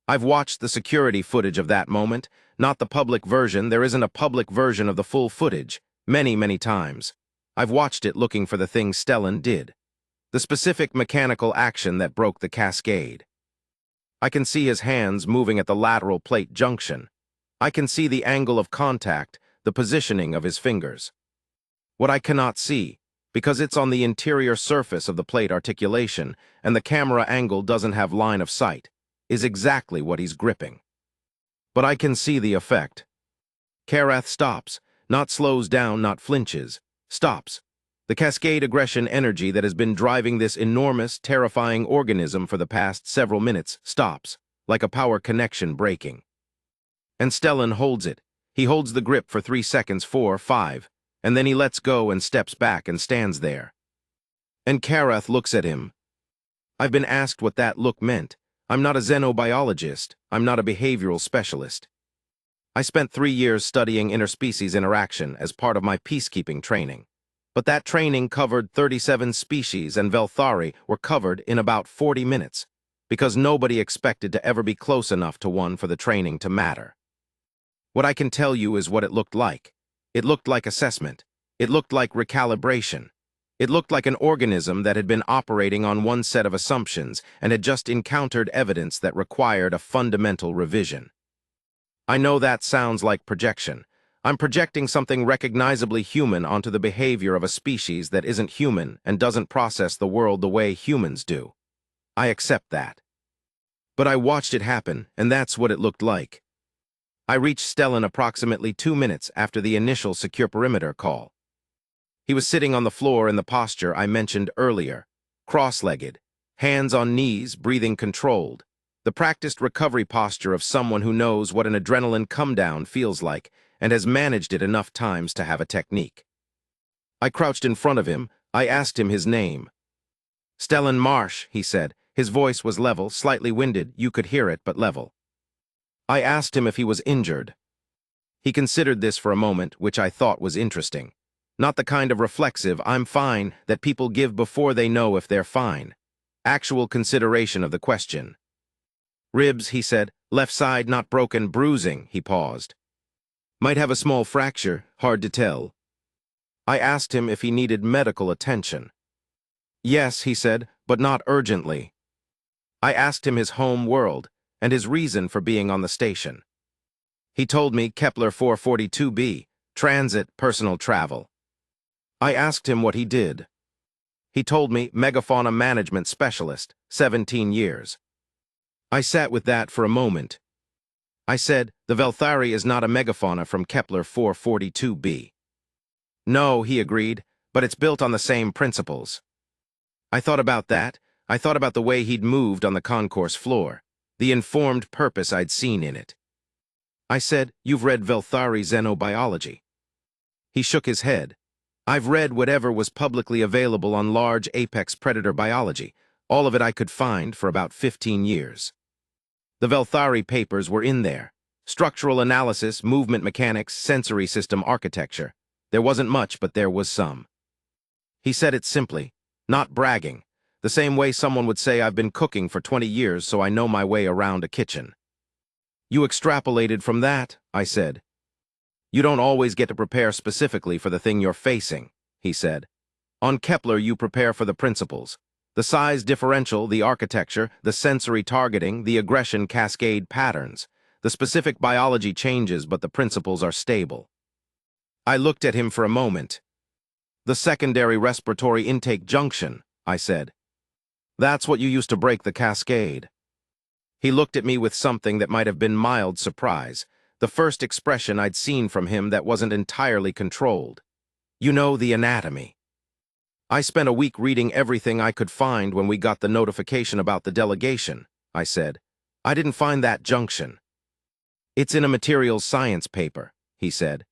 I've watched the security footage of that moment, not the public version. There isn't a public version of the full footage, many times. I've watched it looking for the thing Stellan did. The specific mechanical action that broke the cascade. I can see his hands moving at the lateral plate junction. I can see the angle of contact, the positioning of his fingers. What I cannot see, because it's on the interior surface of the plate articulation and the camera angle doesn't have line of sight, is exactly what he's gripping. But I can see the effect. Kareth stops, not slows down, not flinches, stops. The cascade aggression energy that has been driving this enormous, terrifying organism for the past several minutes stops, like a power connection breaking. And Stellan holds it. He holds the grip for 3 seconds, 4, 5, and then he lets go and steps back and stands there. And Kareth looks at him. I've been asked what that look meant. I'm not a xenobiologist. I'm not a behavioral specialist. I spent 3 years studying interspecies interaction as part of my peacekeeping training. But that training covered 37 species, and Velthari were covered in about 40 minutes, because nobody expected to ever be close enough to one for the training to matter. What I can tell you is what it looked like. It looked like assessment. It looked like recalibration. It looked like an organism that had been operating on one set of assumptions and had just encountered evidence that required a fundamental revision. I know that sounds like projection. I'm projecting something recognizably human onto the behavior of a species that isn't human and doesn't process the world the way humans do. I accept that. But I watched it happen, and that's what it looked like. I reached Stellan approximately 2 minutes after the initial secure perimeter call. He was sitting on the floor in the posture I mentioned earlier, cross-legged, hands on knees, breathing controlled, the practiced recovery posture of someone who knows what an adrenaline come-down feels like and has managed it enough times to have a technique. I crouched in front of him. I asked him his name. "Stellan Marsh," he said. His voice was level, slightly winded. You could hear it, but level. I asked him if he was injured. He considered this for a moment, which I thought was interesting. Not the kind of reflexive "I'm fine" that people give before they know if they're fine. Actual consideration of the question. "Ribs," he said. "Left side, not broken, bruising." He paused. "Might have a small fracture, hard to tell." I asked him if he needed medical attention. "Yes," he said, "but not urgently." I asked him his home world and his reason for being on the station. He told me Kepler 442b, transit, personal travel. I asked him what he did. He told me megafauna management specialist, 17 years. I sat with that for a moment. I said, the Velthari is not a megafauna from Kepler 442b. No, he agreed, but it's built on the same principles. I thought about that. I thought about the way he'd moved on the concourse floor, the informed purpose I'd seen in it. I said, you've read Velthari xenobiology. He shook his head. I've read whatever was publicly available on large apex predator biology, all of it I could find for about 15 years. The Velthari papers were in there. Structural analysis, movement mechanics, sensory system architecture. There wasn't much, but there was some. He said it simply, not bragging, the same way someone would say I've been cooking for 20 years so I know my way around a kitchen. You extrapolated from that, I said. You don't always get to prepare specifically for the thing you're facing, he said. On Kepler, you prepare for the principles. The size differential, the architecture, the sensory targeting, the aggression cascade patterns. The specific biology changes, but the principles are stable. I looked at him for a moment. The secondary respiratory intake junction, I said. That's what you use to break the cascade. He looked at me with something that might have been mild surprise, the first expression I'd seen from him that wasn't entirely controlled. You know, the anatomy. I spent a week reading everything I could find when we got the notification about the delegation, I said. I didn't find that junction. It's in a materials science paper, he said.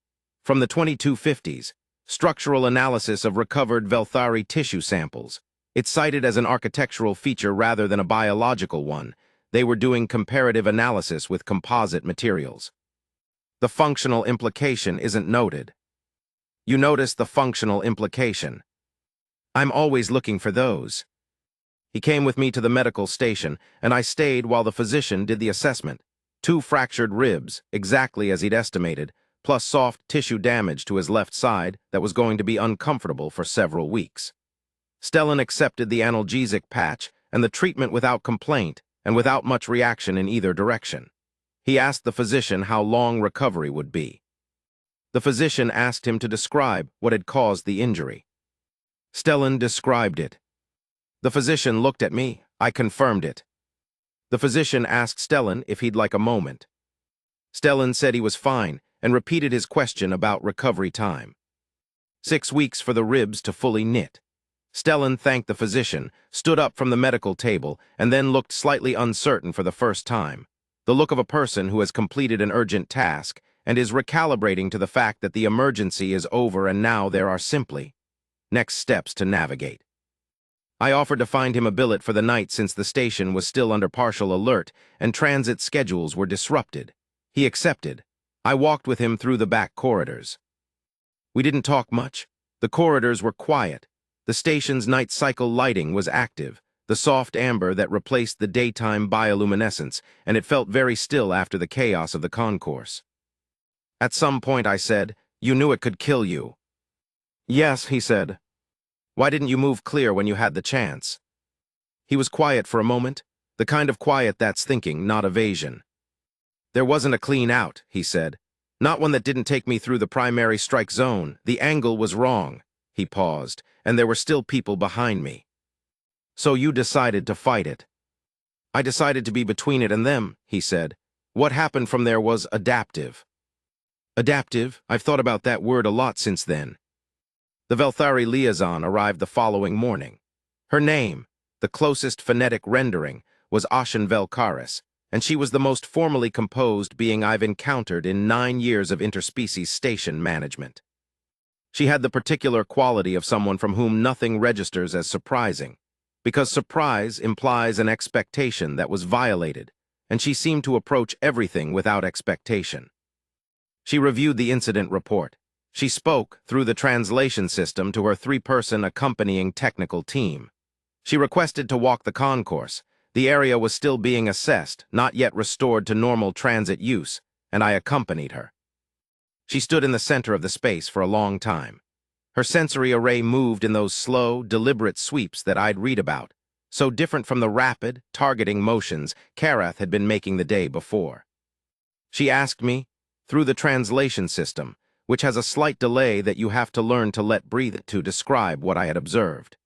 From the 2250s, structural analysis of recovered Velthari tissue samples. It's cited as an architectural feature rather than a biological one. They were doing comparative analysis with composite materials. The functional implication isn't noted. You notice the functional implication. I'm always looking for those. He came with me to the medical station, and I stayed while the physician did the assessment. 2 fractured ribs, exactly as he'd estimated, plus soft tissue damage to his left side that was going to be uncomfortable for several weeks. Stellan accepted the analgesic patch and the treatment without complaint and without much reaction in either direction. He asked the physician how long recovery would be. The physician asked him to describe what had caused the injury. Stellan described it. The physician looked at me. I confirmed it. The physician asked Stellan if he'd like a moment. Stellan said he was fine and repeated his question about recovery time. 6 weeks for the ribs to fully knit. Stellan thanked the physician, stood up from the medical table, and then looked slightly uncertain for the first time, the look of a person who has completed an urgent task and is recalibrating to the fact that the emergency is over and now there are simply next steps to navigate. I offered to find him a billet for the night since the station was still under partial alert and transit schedules were disrupted. He accepted. I walked with him through the back corridors. We didn't talk much. The corridors were quiet. The station's night cycle lighting was active, the soft amber that replaced the daytime bioluminescence, and it felt very still after the chaos of the concourse. At some point I said, "You knew it could kill you." "Yes," he said. "Why didn't you move clear when you had the chance?" He was quiet for a moment, the kind of quiet that's thinking, not evasion. "There wasn't a clean out," he said. "Not one that didn't take me through the primary strike zone. The angle was wrong." He paused, and there were still people behind me. "So you decided to fight it." "I decided to be between it and them," he said. "What happened from there was adaptive." Adaptive? I've thought about that word a lot since then. The Velthari liaison arrived the following morning. Her name, the closest phonetic rendering, was Ashen Velkaris, and she was the most formally composed being I've encountered in 9 years of interspecies station management. She had the particular quality of someone from whom nothing registers as surprising, because surprise implies an expectation that was violated, and she seemed to approach everything without expectation. She reviewed the incident report. She spoke, through the translation system, to her 3-person accompanying technical team. She requested to walk the concourse. The area was still being assessed, not yet restored to normal transit use, and I accompanied her. She stood in the center of the space for a long time. Her sensory array moved in those slow, deliberate sweeps that I'd read about, so different from the rapid, targeting motions Karath had been making the day before. She asked me, through the translation system, which has a slight delay that you have to learn to let breathe to describe what I had observed.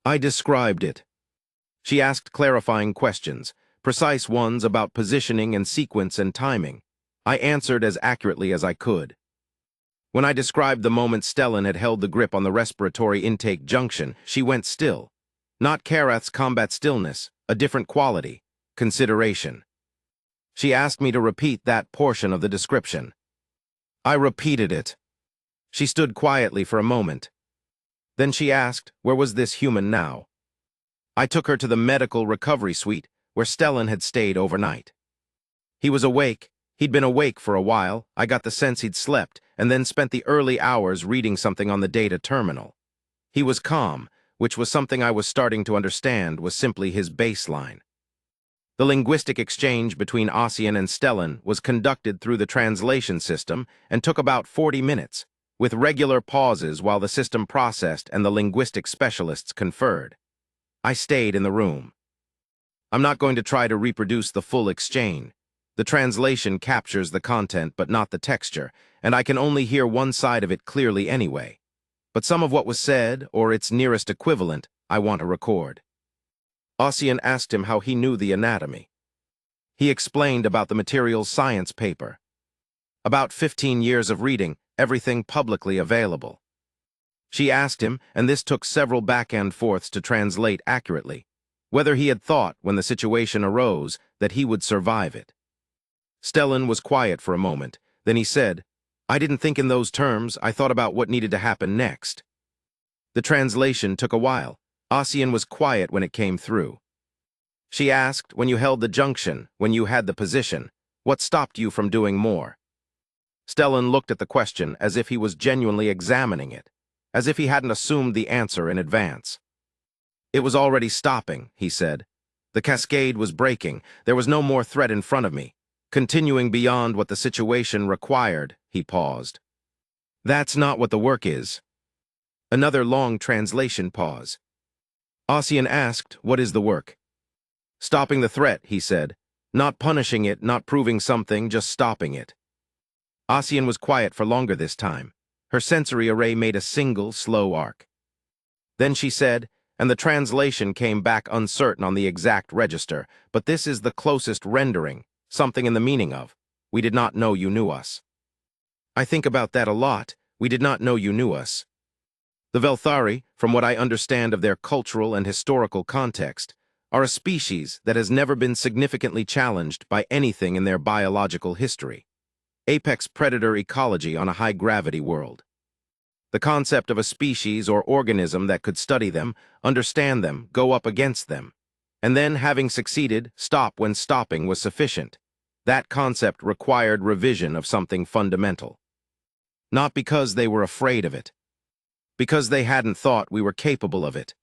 I described it. She asked clarifying questions, precise ones about positioning and sequence and timing. I answered as accurately as I could. When I described the moment Stellan had held the grip on the respiratory intake junction, she went still. Not Karath's combat stillness, a different quality, consideration. She asked me to repeat that portion of the description. I repeated it. She stood quietly for a moment. Then she asked, where was this human now? I took her to the medical recovery suite, where Stellan had stayed overnight. He was awake, He'd been awake for a while. I got the sense he'd slept, and then spent the early hours reading something on the data terminal. He was calm, which was something I was starting to understand was simply his baseline. The linguistic exchange between Ossian and Stellan was conducted through the translation system and took about 40 minutes, with regular pauses while the system processed and the linguistic specialists conferred. I stayed in the room. I'm not going to try to reproduce the full exchange. The translation captures the content but not the texture, and I can only hear one side of it clearly anyway. But some of what was said, or its nearest equivalent, I want to record. Ossian asked him how he knew the anatomy. He explained about the materials science paper. About 15 years of reading, everything publicly available. She asked him, and this took several back-and-forths to translate accurately, whether he had thought, when the situation arose, that he would survive it. Stellan was quiet for a moment. Then he said, "I didn't think in those terms. I thought about what needed to happen next." The translation took a while. Ossian was quiet when it came through. She asked, "When you held the junction, when you had the position, what stopped you from doing more?" Stellan looked at the question as if he was genuinely examining it, as if he hadn't assumed the answer in advance. "It was already stopping," he said. "The cascade was breaking. There was no more threat in front of me. Continuing beyond what the situation required," he paused. "That's not what the work is." Another long translation pause. Ossian asked, "What is the work?" "Stopping the threat," he said. "Not punishing it, not proving something, just stopping it." Ossian was quiet for longer this time. Her sensory array made a single, slow arc. Then she said, and the translation came back uncertain on the exact register, "But this is the closest rendering, something in the meaning of, 'We did not know you knew us.'" I think about that a lot. We did not know you knew us. The Velthari, from what I understand of their cultural and historical context, are a species that has never been significantly challenged by anything in their biological history. Apex predator ecology on a high-gravity world. The concept of a species or organism that could study them, understand them, go up against them, and then, having succeeded, stop when stopping was sufficient. That concept required revision of something fundamental. Not because they were afraid of it. Because they hadn't thought we were capable of it.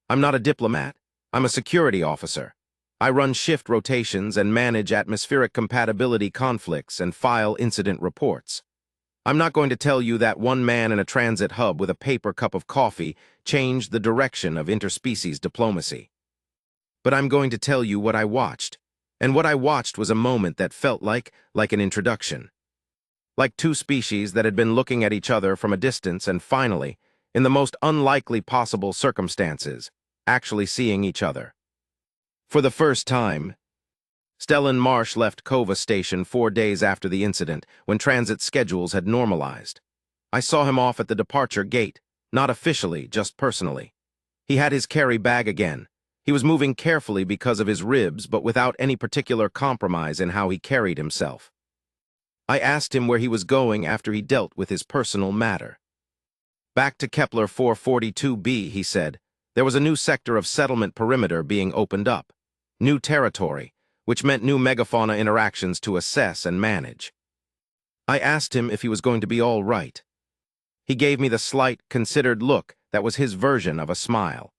I'm not a diplomat. I'm a security officer. I run shift rotations and manage atmospheric compatibility conflicts and file incident reports. I'm not going to tell you that one man in a transit hub with a paper cup of coffee changed the direction of interspecies diplomacy. But I'm going to tell you what I watched. And what I watched was a moment that felt like an introduction. Like two species that had been looking at each other from a distance and finally, in the most unlikely possible circumstances, actually seeing each other. For the first time, Stellan Marsh left Kova Station 4 days after the incident, when transit schedules had normalized. I saw him off at the departure gate, not officially, just personally. He had his carry bag again. He was moving carefully because of his ribs, but without any particular compromise in how he carried himself. I asked him where he was going after he dealt with his personal matter. "Back to Kepler 442b, he said. There was a new sector of settlement perimeter being opened up. New territory, which meant new megafauna interactions to assess and manage. I asked him if he was going to be all right. He gave me the slight, considered look that was his version of a smile.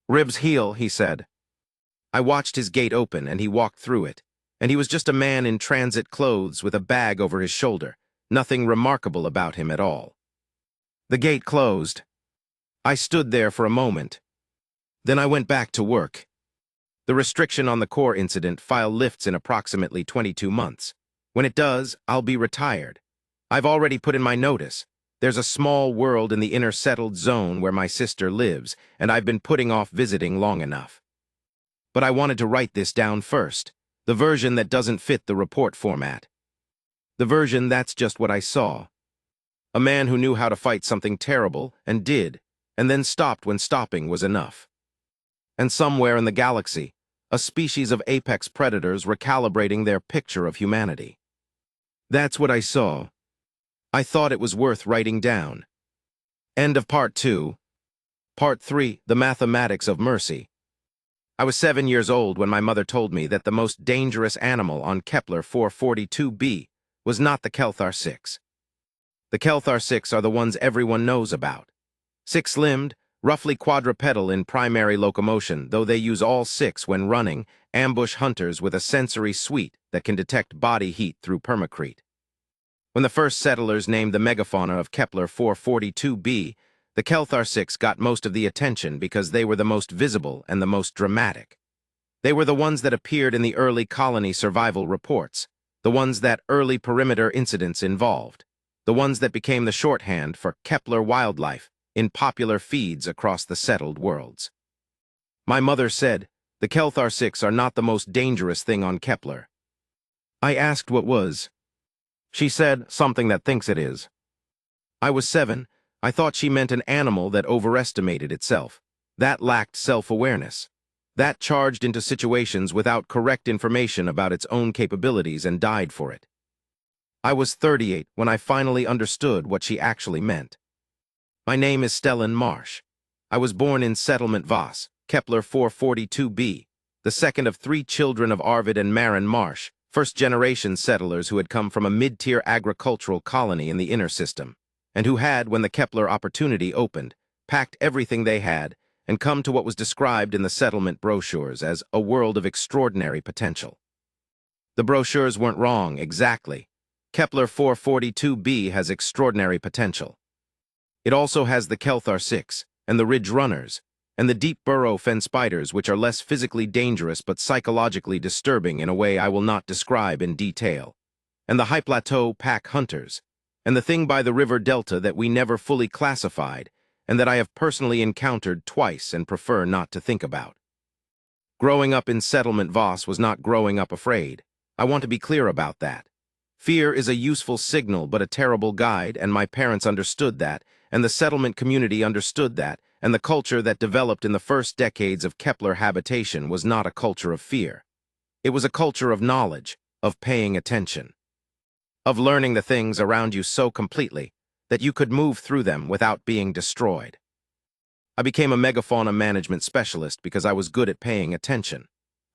"Ribs heal," he said. I watched his gate open and he walked through it, and he was just a man in transit clothes with a bag over his shoulder, nothing remarkable about him at all. The gate closed. I stood there for a moment. Then I went back to work. The restriction on the core incident file lifts in approximately 22 months. When it does, I'll be retired. I've already put in my notice. There's a small world in the inner settled zone where my sister lives, and I've been putting off visiting long enough. But I wanted to write this down first, the version that doesn't fit the report format. The version that's just what I saw. A man who knew how to fight something terrible, and did, and then stopped when stopping was enough. And somewhere in the galaxy, a species of apex predators recalibrating their picture of humanity. That's what I saw. I thought it was worth writing down. End of Part 2. Part 3, The Mathematics of Mercy. I was 7 years old when my mother told me that the most dangerous animal on Kepler 442b was not the Kelthar 6. The Kelthar 6 are the ones everyone knows about. Six-limbed, roughly quadrupedal in primary locomotion, though they use all six when running, ambush hunters with a sensory suite that can detect body heat through permacrete. When the first settlers named the megafauna of Kepler 442b, the Kelthar 6 got most of the attention because they were the most visible and the most dramatic. They were the ones that appeared in the early colony survival reports, the ones that early perimeter incidents involved, the ones that became the shorthand for Kepler wildlife in popular feeds across the settled worlds. My mother said, "The Kelthar 6 are not the most dangerous thing on Kepler." I asked what was. She said, "Something that thinks it is." I was 7. I thought she meant an animal that overestimated itself, that lacked self-awareness, that charged into situations without correct information about its own capabilities and died for it. I was 38 when I finally understood what she actually meant. My name is Stellan Marsh. I was born in Settlement Voss, Kepler 442b, the second of 3 children of Arvid and Maren Marsh, first-generation settlers who had come from a mid-tier agricultural colony in the inner system, and who had, when the Kepler opportunity opened, packed everything they had and come to what was described in the settlement brochures as a world of extraordinary potential. The brochures weren't wrong, exactly. Kepler 442b has extraordinary potential. It also has the Kelthar 6, and the Ridge Runners, and the deep burrow fen spiders, which are less physically dangerous but psychologically disturbing in a way I will not describe in detail, and the high plateau pack hunters, and the thing by the river delta that we never fully classified, and that I have personally encountered twice and prefer not to think about. Growing up in Settlement Voss was not growing up afraid. I want to be clear about that. Fear is a useful signal but a terrible guide, and my parents understood that, and the settlement community understood that, and the culture that developed in the first decades of Kepler habitation was not a culture of fear. It was a culture of knowledge, of paying attention, of learning the things around you so completely that you could move through them without being destroyed. I became a megafauna management specialist because I was good at paying attention.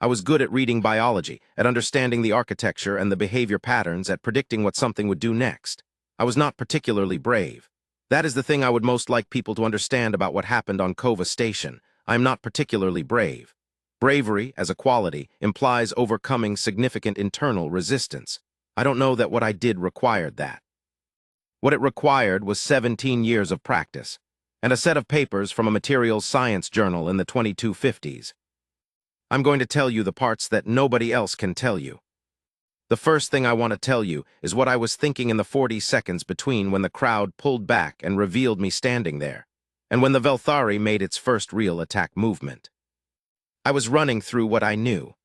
I was good at reading biology, at understanding the architecture and the behavior patterns, at predicting what something would do next. I was not particularly brave. That is the thing I would most like people to understand about what happened on Kova Station. I am not particularly brave. Bravery, as a quality, implies overcoming significant internal resistance. I don't know that what I did required that. What it required was 17 years of practice, and a set of papers from a materials science journal in the 2250s. I'm going to tell you the parts that nobody else can tell you. The first thing I want to tell you is what I was thinking in the 40 seconds between when the crowd pulled back and revealed me standing there, and when the Velthari made its first real attack movement. I was running through what I knew.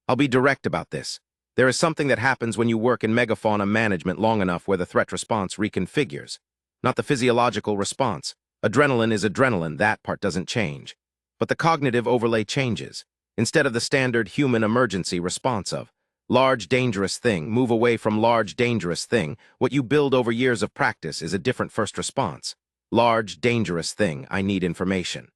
I'll be direct about this. There is something that happens when you work in megafauna management long enough where the threat response reconfigures. Not the physiological response. Adrenaline is adrenaline, that part doesn't change. But the cognitive overlay changes. Instead of the standard human emergency response of large dangerous thing, move away from large dangerous thing, what you build over years of practice is a different first response. Large dangerous thing, I need information.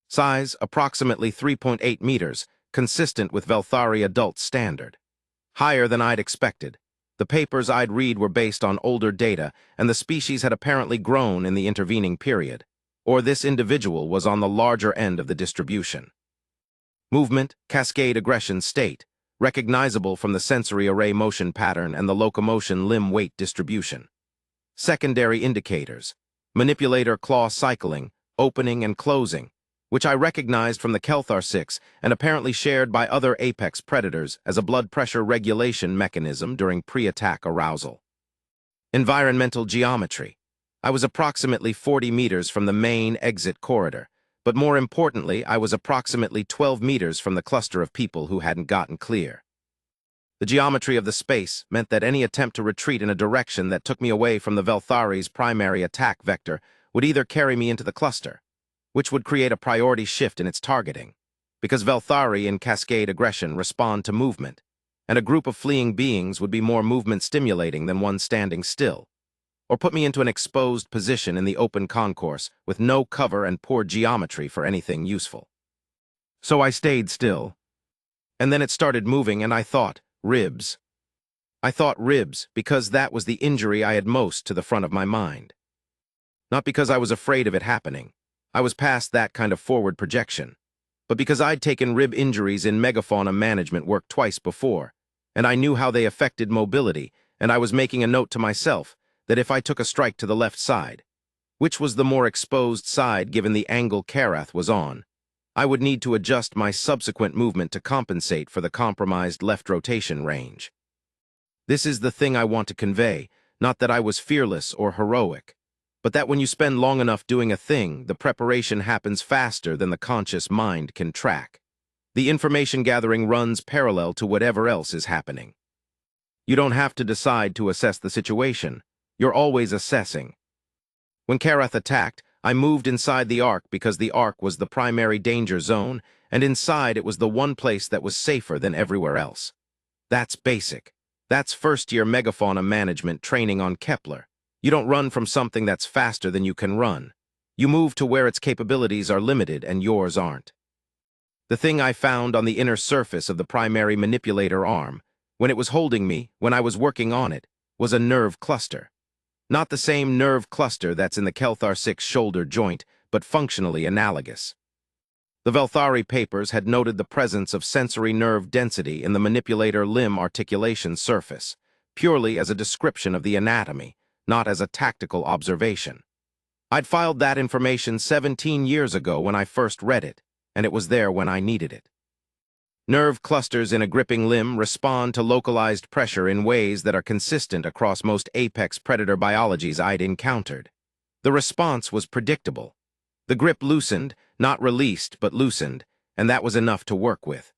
Size, approximately 3.8 meters, consistent with Velthari adult standard. Higher than I'd expected. The papers I'd read were based on older data, and the species had apparently grown in the intervening period. Or this individual was on the larger end of the distribution. Movement, cascade aggression state, recognizable from the sensory array motion pattern and the locomotion limb weight distribution. Secondary indicators, manipulator claw cycling, opening and closing, which I recognized from the Kelthar 6 and apparently shared by other apex predators as a blood pressure regulation mechanism during pre-attack arousal. Environmental geometry. I was approximately 40 meters from the main exit corridor, but more importantly, I was approximately 12 meters from the cluster of people who hadn't gotten clear. The geometry of the space meant that any attempt to retreat in a direction that took me away from the Velthari's primary attack vector would either carry me into the cluster, which would create a priority shift in its targeting, because Velthari in cascade aggression respond to movement, and a group of fleeing beings would be more movement stimulating than one standing still, or put me into an exposed position in the open concourse with no cover and poor geometry for anything useful. So I stayed still. And then it started moving and I thought, ribs. I thought ribs because that was the injury I had most to the front of my mind. Not because I was afraid of it happening. I was past that kind of forward projection. But because I'd taken rib injuries in megafauna management work twice before, and I knew how they affected mobility, and I was making a note to myself that if I took a strike to the left side, which was the more exposed side given the angle Karath was on, I would need to adjust my subsequent movement to compensate for the compromised left rotation range. This is the thing I want to convey, not that I was fearless or heroic, but that when you spend long enough doing a thing, the preparation happens faster than the conscious mind can track. The information gathering runs parallel to whatever else is happening. You don't have to decide to assess the situation. You're always assessing. When Karath attacked, I moved inside the Ark because the Ark was the primary danger zone, and inside it was the one place that was safer than everywhere else. That's basic. That's first-year megafauna management training on Kepler. You don't run from something that's faster than you can run. You move to where its capabilities are limited and yours aren't. The thing I found on the inner surface of the primary manipulator arm, when it was holding me, when I was working on it, was a nerve cluster. Not the same nerve cluster that's in the Kelthar 6 shoulder joint, but functionally analogous. The Velthari papers had noted the presence of sensory nerve density in the manipulator limb articulation surface, purely as a description of the anatomy, not as a tactical observation. I'd filed that information 17 years ago when I first read it, and it was there when I needed it. Nerve clusters in a gripping limb respond to localized pressure in ways that are consistent across most apex predator biologies I'd encountered. The response was predictable. The grip loosened, not released, but loosened, and that was enough to work with.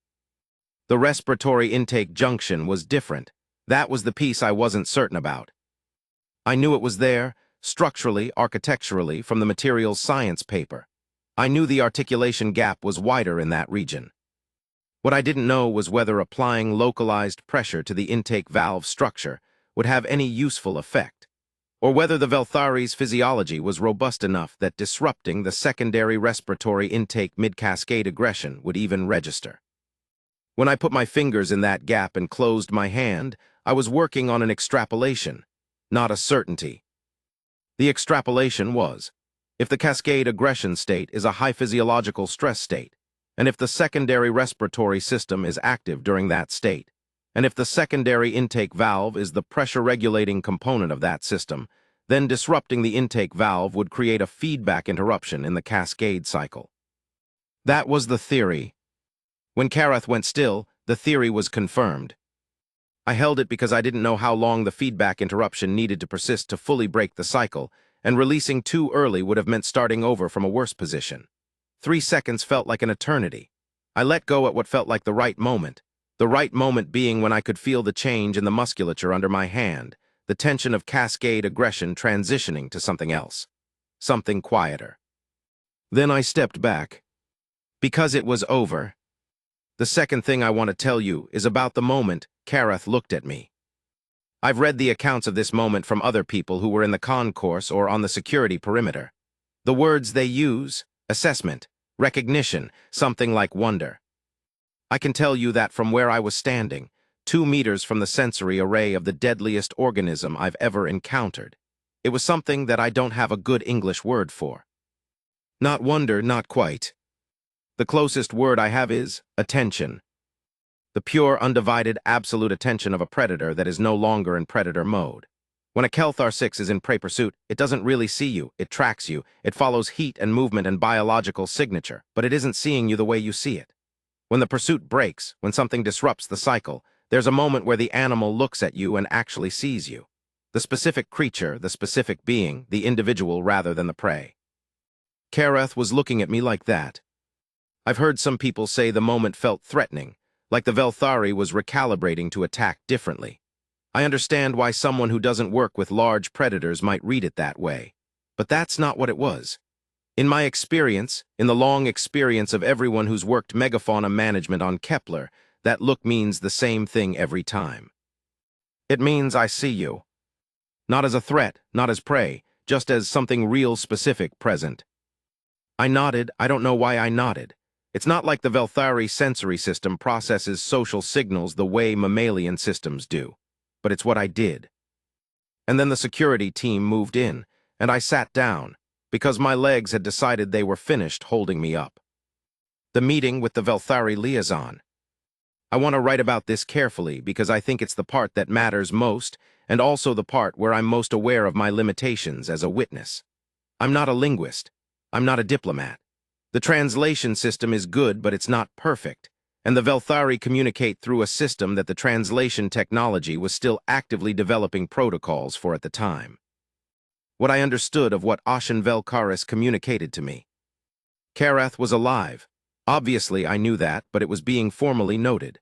The respiratory intake junction was different. That was the piece I wasn't certain about. I knew it was there, structurally, architecturally, from the materials science paper. I knew the articulation gap was wider in that region. What I didn't know was whether applying localized pressure to the intake valve structure would have any useful effect, or whether the Velthari's physiology was robust enough that disrupting the secondary respiratory intake mid-cascade aggression would even register. When I put my fingers in that gap and closed my hand, I was working on an extrapolation, not a certainty. The extrapolation was, if the cascade aggression state is a high physiological stress state, and if the secondary respiratory system is active during that state, and if the secondary intake valve is the pressure-regulating component of that system, then disrupting the intake valve would create a feedback interruption in the cascade cycle. That was the theory. When Karath went still, the theory was confirmed. I held it because I didn't know how long the feedback interruption needed to persist to fully break the cycle, and releasing too early would have meant starting over from a worse position. 3 seconds felt like an eternity. I let go at what felt like the right moment being when I could feel the change in the musculature under my hand, the tension of cascade aggression transitioning to something else, something quieter. Then I stepped back. Because it was over. The second thing I want to tell you is about the moment Karath looked at me. I've read the accounts of this moment from other people who were in the concourse or on the security perimeter. The words they use, assessment, recognition, something like wonder. I can tell you that from where I was standing, 2 meters from the sensory array of the deadliest organism I've ever encountered, it was something that I don't have a good English word for. Not wonder, not quite. The closest word I have is attention. The pure, undivided, absolute attention of a predator that is no longer in predator mode. When a Kelthar 6 is in prey pursuit, it doesn't really see you, it tracks you, it follows heat and movement and biological signature, but it isn't seeing you the way you see it. When the pursuit breaks, when something disrupts the cycle, there's a moment where the animal looks at you and actually sees you. The specific creature, the specific being, the individual rather than the prey. Karath was looking at me like that. I've heard some people say the moment felt threatening, like the Velthari was recalibrating to attack differently. I understand why someone who doesn't work with large predators might read it that way, but that's not what it was. In my experience, in the long experience of everyone who's worked megafauna management on Kepler, that look means the same thing every time. It means I see you. Not as a threat, not as prey, just as something real specific present. I nodded. I don't know why I nodded. It's not like the Velthari sensory system processes social signals the way mammalian systems do. But it's what I did. And then the security team moved in, and I sat down, because my legs had decided they were finished holding me up. The meeting with the Velthari liaison. I want to write about this carefully because I think it's the part that matters most, and also the part where I'm most aware of my limitations as a witness. I'm not a linguist. I'm not a diplomat. The translation system is good, but it's not perfect, and the Velthari communicate through a system that the translation technology was still actively developing protocols for at the time. What I understood of what Ashen Velkaris communicated to me. Karath was alive. Obviously, I knew that, but it was being formally noted.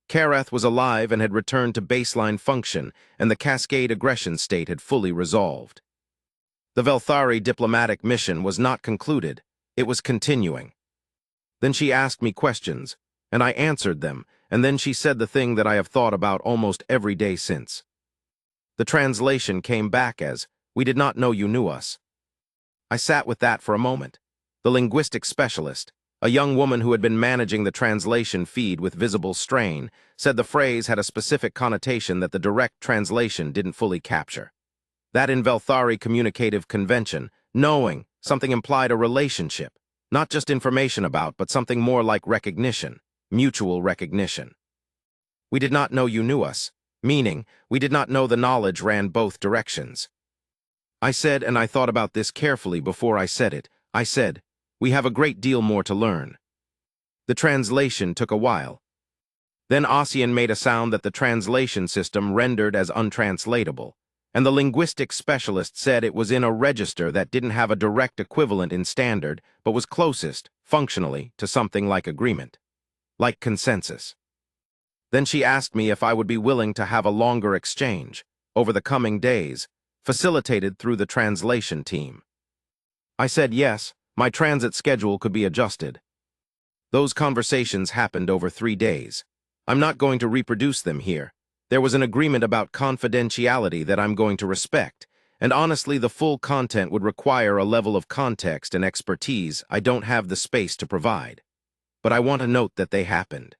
Karath was alive and had returned to baseline function, and the cascade aggression state had fully resolved. The Velthari diplomatic mission was not concluded. It was continuing. Then she asked me questions, and I answered them, and then she said the thing that I have thought about almost every day since. The translation came back as, "We did not know you knew us." I sat with that for a moment. The linguistic specialist, a young woman who had been managing the translation feed with visible strain, said the phrase had a specific connotation that the direct translation didn't fully capture. That in Velthari communicative convention, knowing, something implied a relationship, not just information about, but something more like recognition, mutual recognition. We did not know you knew us, meaning we did not know the knowledge ran both directions. I said, and I thought about this carefully before I said it, I said, we have a great deal more to learn. The translation took a while. Then Ossian made a sound that the translation system rendered as untranslatable, and the linguistic specialist said it was in a register that didn't have a direct equivalent in standard, but was closest, functionally, to something like agreement, like consensus. Then she asked me if I would be willing to have a longer exchange, over the coming days, facilitated through the translation team. I said yes, my transit schedule could be adjusted. Those conversations happened over 3 days. I'm not going to reproduce them here. There was an agreement about confidentiality that I'm going to respect, and honestly the full content would require a level of context and expertise I don't have the space to provide. But I want to note that they happened.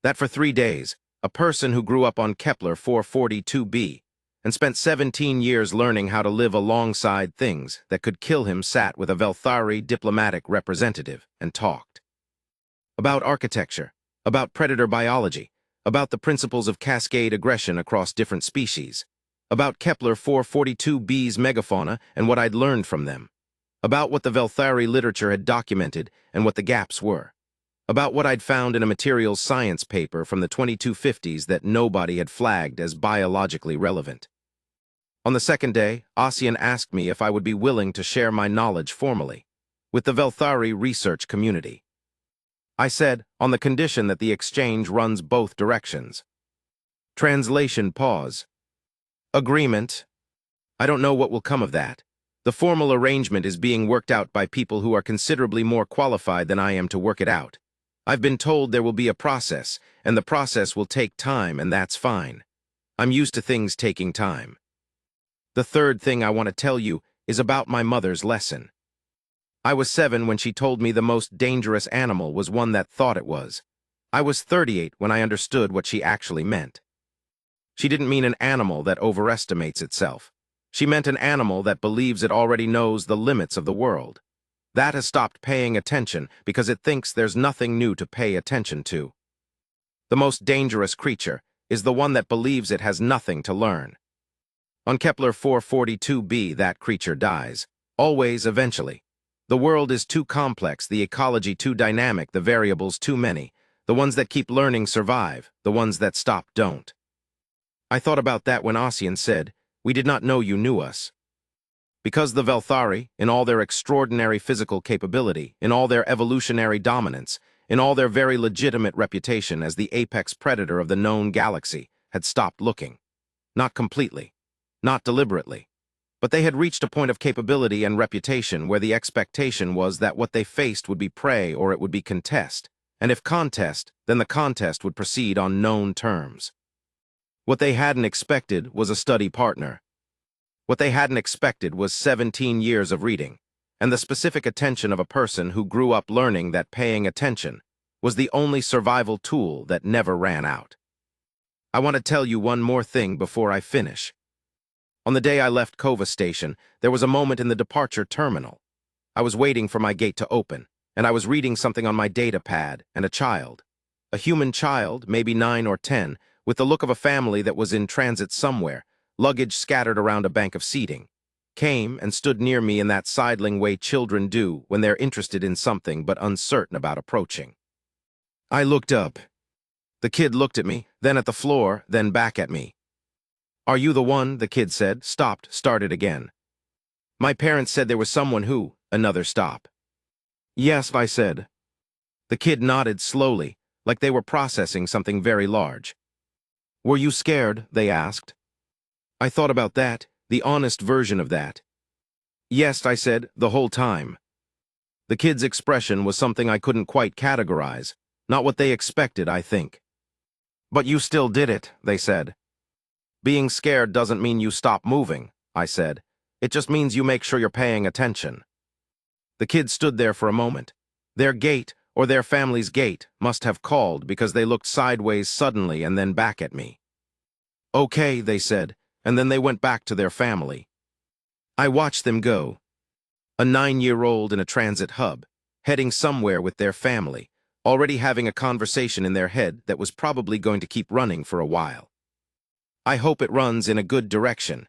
That for 3 days, a person who grew up on Kepler 442b and spent 17 years learning how to live alongside things that could kill him sat with a Velthari diplomatic representative and talked. About architecture, about predator biology, about the principles of cascade aggression across different species, about Kepler 442b's megafauna and what I'd learned from them, about what the Velthari literature had documented and what the gaps were, about what I'd found in a materials science paper from the 2250s that nobody had flagged as biologically relevant. On the second day, Ossian asked me if I would be willing to share my knowledge formally with the Velthari research community. I said, on the condition that the exchange runs both directions. Translation pause. Agreement. I don't know what will come of that. The formal arrangement is being worked out by people who are considerably more qualified than I am to work it out. I've been told there will be a process, and the process will take time, and that's fine. I'm used to things taking time. The third thing I want to tell you is about my mother's lesson. I was 7 when she told me the most dangerous animal was one that thought it was. I was 38 when I understood what she actually meant. She didn't mean an animal that overestimates itself. She meant an animal that believes it already knows the limits of the world. That has stopped paying attention because it thinks there's nothing new to pay attention to. The most dangerous creature is the one that believes it has nothing to learn. On Kepler 442b, that creature dies. Always, eventually. The world is too complex, the ecology too dynamic, the variables too many. The ones that keep learning survive, the ones that stop don't. I thought about that when Ossian said, "We did not know you knew us." Because the Velthari, in all their extraordinary physical capability, in all their evolutionary dominance, in all their very legitimate reputation as the apex predator of the known galaxy, had stopped looking. Not completely, not deliberately. But they had reached a point of capability and reputation where the expectation was that what they faced would be prey or it would be contest, and if contest, then the contest would proceed on known terms. What they hadn't expected was a study partner. What they hadn't expected was 17 years of reading, and the specific attention of a person who grew up learning that paying attention was the only survival tool that never ran out. I want to tell you one more thing before I finish. On the day I left Kova Station, there was a moment in the departure terminal. I was waiting for my gate to open, and I was reading something on my data pad, and a child, a human child, maybe 9 or 10, with the look of a family that was in transit somewhere, luggage scattered around a bank of seating, came and stood near me in that sidling way children do when they're interested in something but uncertain about approaching. I looked up. The kid looked at me, then at the floor, then back at me. "Are you the one?" the kid said, stopped, started again. "My parents said there was someone who..." Another stop. "Yes," I said. The kid nodded slowly, like they were processing something very large. "Were you scared?" they asked. I thought about that, the honest version of that. "Yes," I said, "the whole time." The kid's expression was something I couldn't quite categorize, not what they expected, I think. "But you still did it," they said. "Being scared doesn't mean you stop moving," I said. "It just means you make sure you're paying attention." The kid stood there for a moment. Their gate, or their family's gate, must have called because they looked sideways suddenly and then back at me. "Okay," they said, and then they went back to their family. I watched them go. A 9-year-old in a transit hub, heading somewhere with their family, already having a conversation in their head that was probably going to keep running for a while. I hope it runs in a good direction,